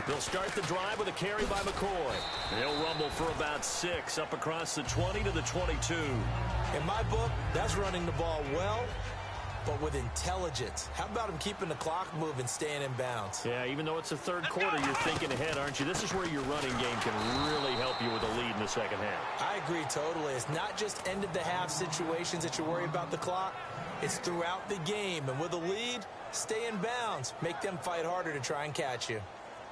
They'll start the drive with a carry by McCoy. He'll rumble for about 6 up across the 20 to the 22. In my book, that's running the ball well, but with intelligence. How about him keeping the clock moving, staying in bounds? Yeah, even though it's the third quarter, you're thinking ahead, aren't you? This is where your running game can really help you with a lead in the second half. I agree totally. It's not just end-of-the-half situations that you worry about the clock. It's throughout the game. And with a lead, stay in bounds. Make them fight harder to try and catch you.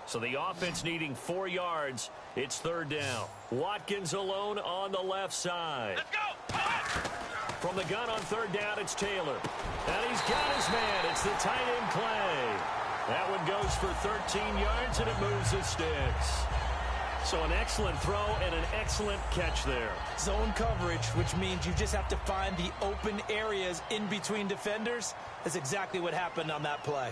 So the offense needing 4 yards. It's third down. Watkins alone on the left side. Let's go! From the gun on third down, it's Taylor. And he's got his man. It's the tight end play. That one goes for 13 yards, and it moves the sticks. So an excellent throw and an excellent catch there. Zone coverage, which means you just have to find the open areas in between defenders. That's exactly what happened on that play.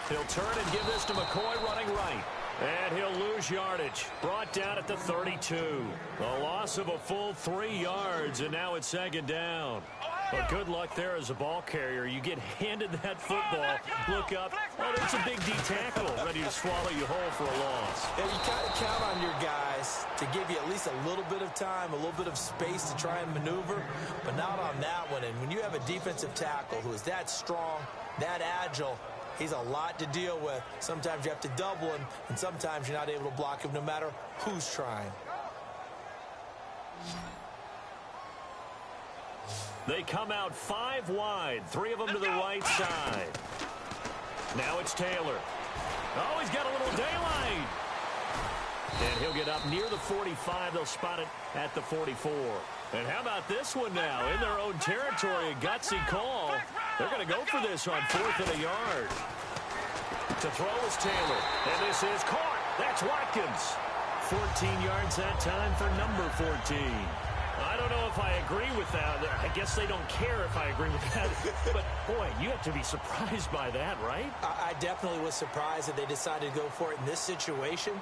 He'll turn and give this to McCoy running right. And he'll lose yardage. Brought down at the 32. A loss of a full 3 yards, and now it's second down. But good luck there as a ball carrier. You get handed that football, look up, oh, there's a big D tackle ready to swallow you whole for a loss. Yeah, you kind of count on your guys to give you at least a little bit of time, a little bit of space to try and maneuver, but not on that one. And when you have a defensive tackle who is that strong, that agile, he's a lot to deal with. Sometimes you have to double him, and sometimes you're not able to block him no matter who's trying. They come out 5 wide, 3 of them to the right side. Now it's Taylor. Oh, he's got a little daylight. And he'll get up near the 45. They'll spot it at the 44. And how about this one now? In their own territory, a gutsy call. They're going to go for this on 4th and a yard. To throw is Taylor. And this is caught. That's Watkins. 14 yards that time for number 14. I don't know if I agree with that. I guess they don't care if I agree with that. But, boy, you have to be surprised by that, right? I definitely was surprised that they decided to go for it in this situation.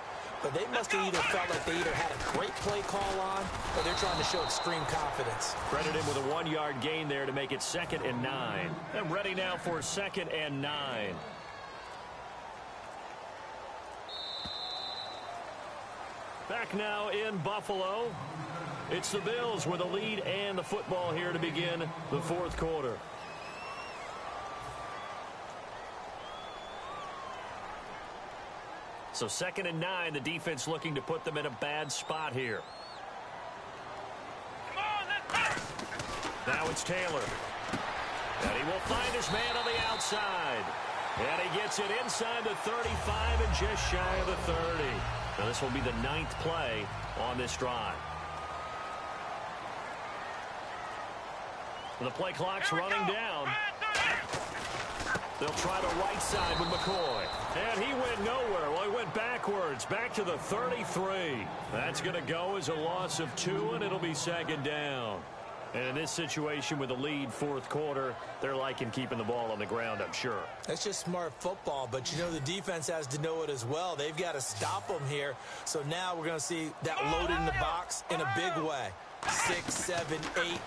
But they must have either felt like they either had a great play call on or they're trying to show extreme confidence. Credit him with a 1-yard gain there to make it 2nd and 9. And ready now for 2nd and 9. Back now in Buffalo. It's the Bills with a lead and the football here to begin the 4th quarter. So 2nd and 9, the defense looking to put them in a bad spot here. Now it's Taylor. And he will find his man on the outside. And he gets it inside the 35 and just shy of the 30. Now this will be the 9th play on this drive. The play clock's running down. They'll try the right side with McCoy. And he went nowhere. Well, he went backwards, back to the 33. That's going to go as a loss of 2, and it'll be 2nd down. And in this situation with a lead 4th quarter, they're liking keeping the ball on the ground, I'm sure. That's just smart football, but you know the defense has to know it as well. They've got to stop them here. So now we're going to see that loading the box in a big way. 6, 7, 8, 9,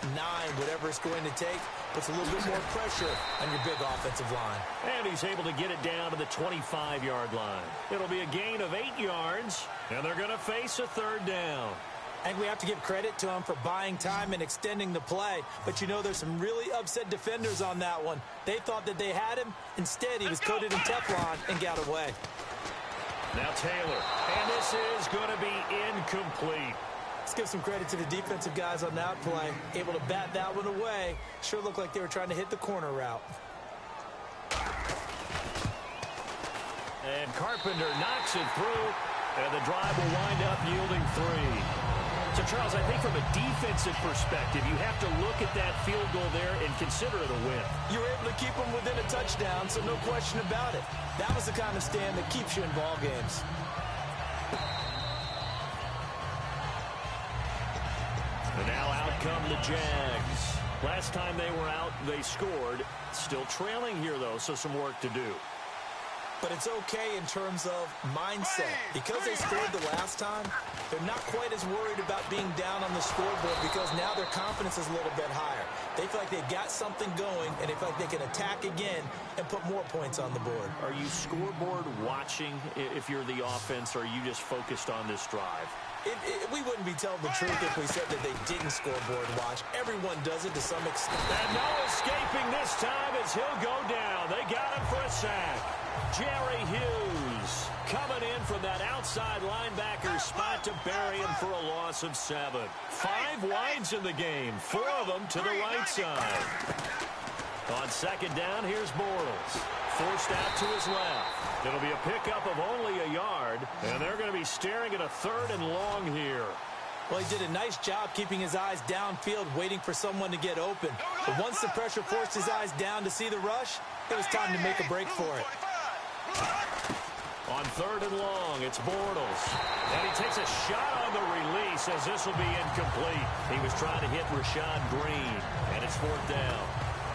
whatever it's going to take, puts a little bit more pressure on your big offensive line. And he's able to get it down to the 25-yard line. It'll be a gain of 8 yards, and they're going to face a 3rd down. I think we have to give credit to him for buying time and extending the play. But you know, there's some really upset defenders on that one. They thought that they had him. Instead, he was coated in Teflon and got away. Now Taylor, and this is going to be incomplete. Let's give some credit to the defensive guys on that play. Able to bat that one away. Sure looked like they were trying to hit the corner route. And Carpenter knocks it through, and the drive will wind up yielding 3. So, Charles, I think from a defensive perspective, you have to look at that field goal there and consider it a win. You were able to keep them within a touchdown, so no question about it. That was the kind of stand that keeps you in ball games. And now out come the Jags. Last time they were out, they scored. Still trailing here, though, so some work to do. But it's okay in terms of mindset. Because they scored the last time, they're not quite as worried about being down on the scoreboard because now their confidence is a little bit higher. They feel like they've got something going, and they feel like they can attack again and put more points on the board. Are you scoreboard watching if you're the offense, or are you just focused on this drive? We wouldn't be telling the truth if we said that they didn't scoreboard watch. Everyone does it to some extent. And no escaping this time as he'll go down. They got him for a sack. Jerry Hughes coming in from that outside linebacker spot to bury him for a loss of 7. 5 wides in the game, 4 of them to the right side. On second down, here's Bortles. Forced out to his left. It'll be a pickup of only a yard, and they're going to be staring at a 3rd and long here. Well, he did a nice job keeping his eyes downfield, waiting for someone to get open. But once the pressure forced his eyes down to see the rush, it was time to make a break for it. On 3rd and long, it's Bortles. And he takes a shot on the release as this will be incomplete. He was trying to hit Rashad Green, and it's 4th down.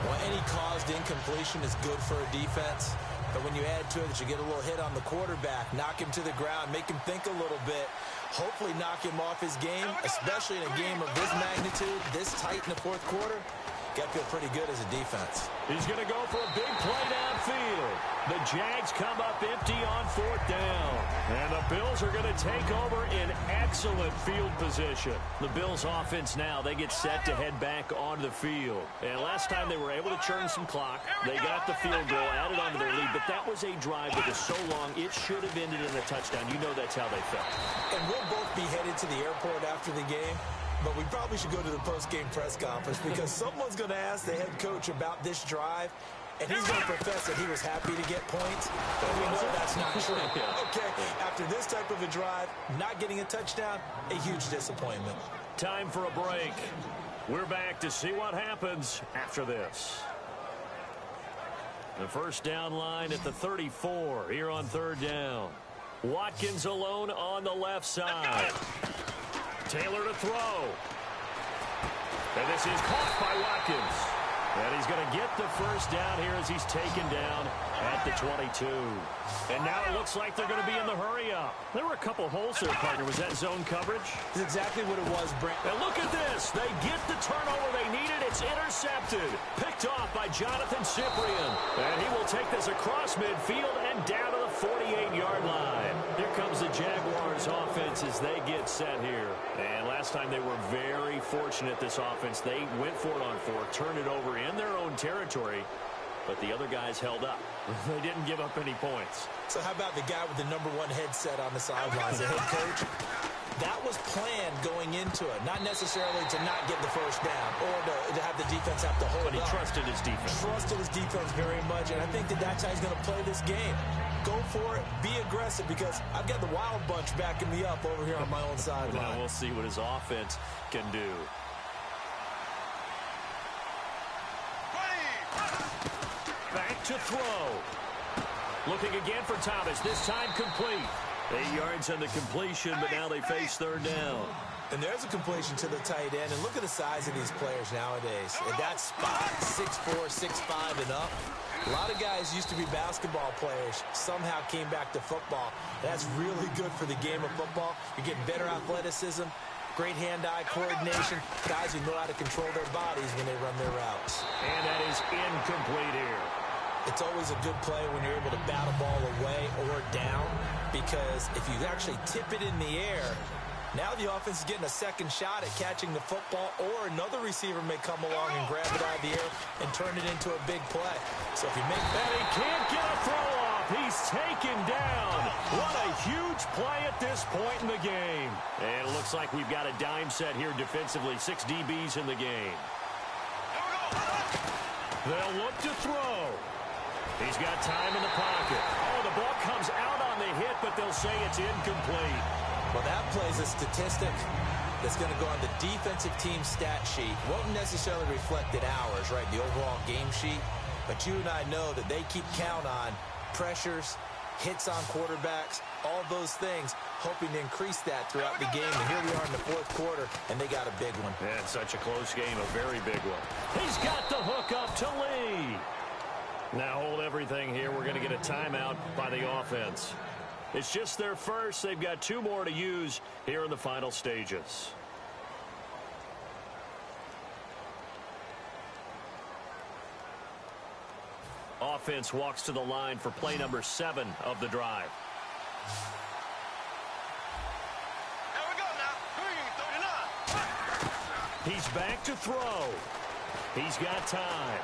Well, any caused incompletion is good for a defense. But when you add to it that you get a little hit on the quarterback, knock him to the ground, make him think a little bit, hopefully knock him off his game, especially in a game of this magnitude, this tight in the 4th quarter, got to feel pretty good as a defense. He's going to go for a big play downfield. The Jags come up empty on 4th down. And the Bills are going to take over in excellent field position. The Bills offense now, they get set to head back onto the field. And last time they were able to churn some clock. They got the field goal, added onto their lead. But that was a drive that was so long, it should have ended in a touchdown. You know that's how they felt. And we'll both be headed to the airport after the game. But we probably should go to the post-game press conference because someone's going to ask the head coach about this drive, and he's going to profess that he was happy to get points, but we know that's not true. Okay, after this type of a drive, not getting a touchdown, a huge disappointment. Time for a break. We're back to see what happens after this. The first down line at the 34 here on 3rd down. Watkins alone on the left side. Taylor to throw. And this is caught by Watkins. And he's going to get the first down here as he's taken down at the 22. And now it looks like they're going to be in the hurry-up. There were a couple holes there, partner. Was that zone coverage? That's exactly what it was, Brent. And look at this. They get the turnover they needed. It's intercepted. Picked off by Jonathan Cyprien. And he will take this across midfield and down to the 48-yard line. Here comes the Jaguars offense as they get set here. And last time they were very fortunate, this offense. They went for it on 4, turned it over in their own territory, but the other guys held up. They didn't give up any points. So how about the guy with the #1 headset on the sidelines, the head coach? That was planned going into it, not necessarily to not get the first down or to have the defense have to hold But he up. trusted his defense. Trusted his defense very much, and I think that that's how he's going to play this game. Go for it, be aggressive, because I've got the Wild Bunch backing me up over here on my own sideline. Now we'll see what his offense can do. Back to throw. Looking again for Thomas, this time complete. 8 yards on the completion, but now they face 3rd down. And there's a completion to the tight end, and look at the size of these players nowadays. At that spot, 6'4", 6'5", and up. A lot of guys used to be basketball players, somehow came back to football. That's really good for the game of football. You're getting better athleticism, great hand-eye coordination, guys who know how to control their bodies when they run their routes. And that is incomplete here. It's always a good play when you're able to bat a ball away or down, because if you actually tip it in the air, Now the offense is getting a second shot at catching the football, or another receiver may come along and grab it out of the air and turn it into a big play. So if you make that, he can't get a throw off. He's taken down. What a huge play at this point in the game. And it looks like we've got a dime set here defensively. 6 DBs in the game. They'll look to throw. He's got time in the pocket. Oh, the ball comes out on the hit, but they'll say it's incomplete. Well, that play's a statistic that's going to go on the defensive team stat sheet. Won't necessarily reflect in ours, right, the overall game sheet. But you and I know that they keep count on pressures, hits on quarterbacks, all those things, hoping to increase that throughout the game. And here we are in the fourth quarter, and they got a big one. And such a close game, a very big one. He's got the hook up to Lee. Now hold everything here. We're going to get a timeout by the offense. It's just their first. They've got 2 more to use here in the final stages. Offense walks to the line for play number 7 of the drive. Here we go now. 39. He's back to throw. He's got time.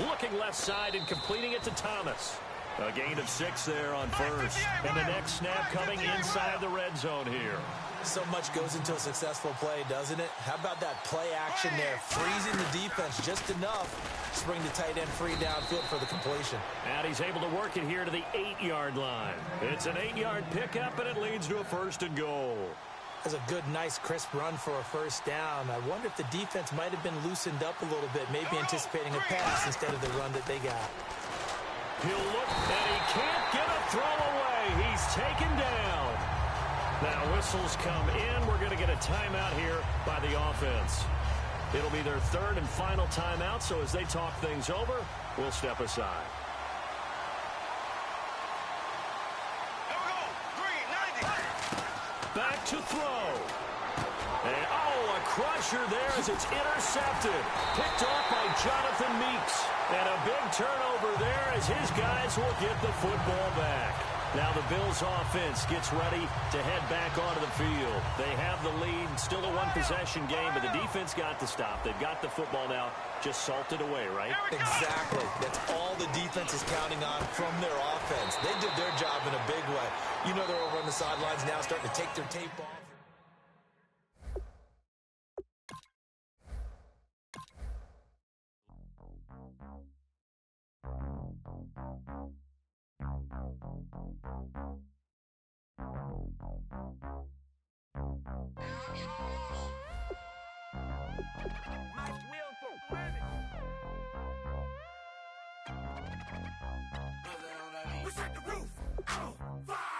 Looking left side and completing it to Thomas. A gain of 6 there on first. And the next snap coming inside the red zone here. So much goes into a successful play, doesn't it? How about that play action there? Freezing the defense just enough to bring the tight end free downfield for the completion. And he's able to work it here to the 8-yard line. It's an 8-yard pickup, and it leads to a 1st and goal. That's a good, nice, crisp run for a first down. I wonder if the defense might have been loosened up a little bit, maybe anticipating a pass instead of the run that they got. He'll look, and he can't get a throw away. He's taken down. Now whistles come in. We're going to get a timeout here by the offense. It'll be their 3rd and final timeout, so as they talk things over, we'll step aside. Back to throw. And, oh, a crusher there as it's intercepted. Picked off by Jonathan Meeks. And a big turnover there as his guys will get the football back. Now the Bills offense gets ready to head back onto the field. They have the lead, still a 1-possession game, but the defense got the stop. They've got the football now, just salted away, right? Exactly. That's all the defense is counting on from their offense. They did their job in a big way. You know they're over on the sidelines now starting to take their tape off. We set the roof on fire.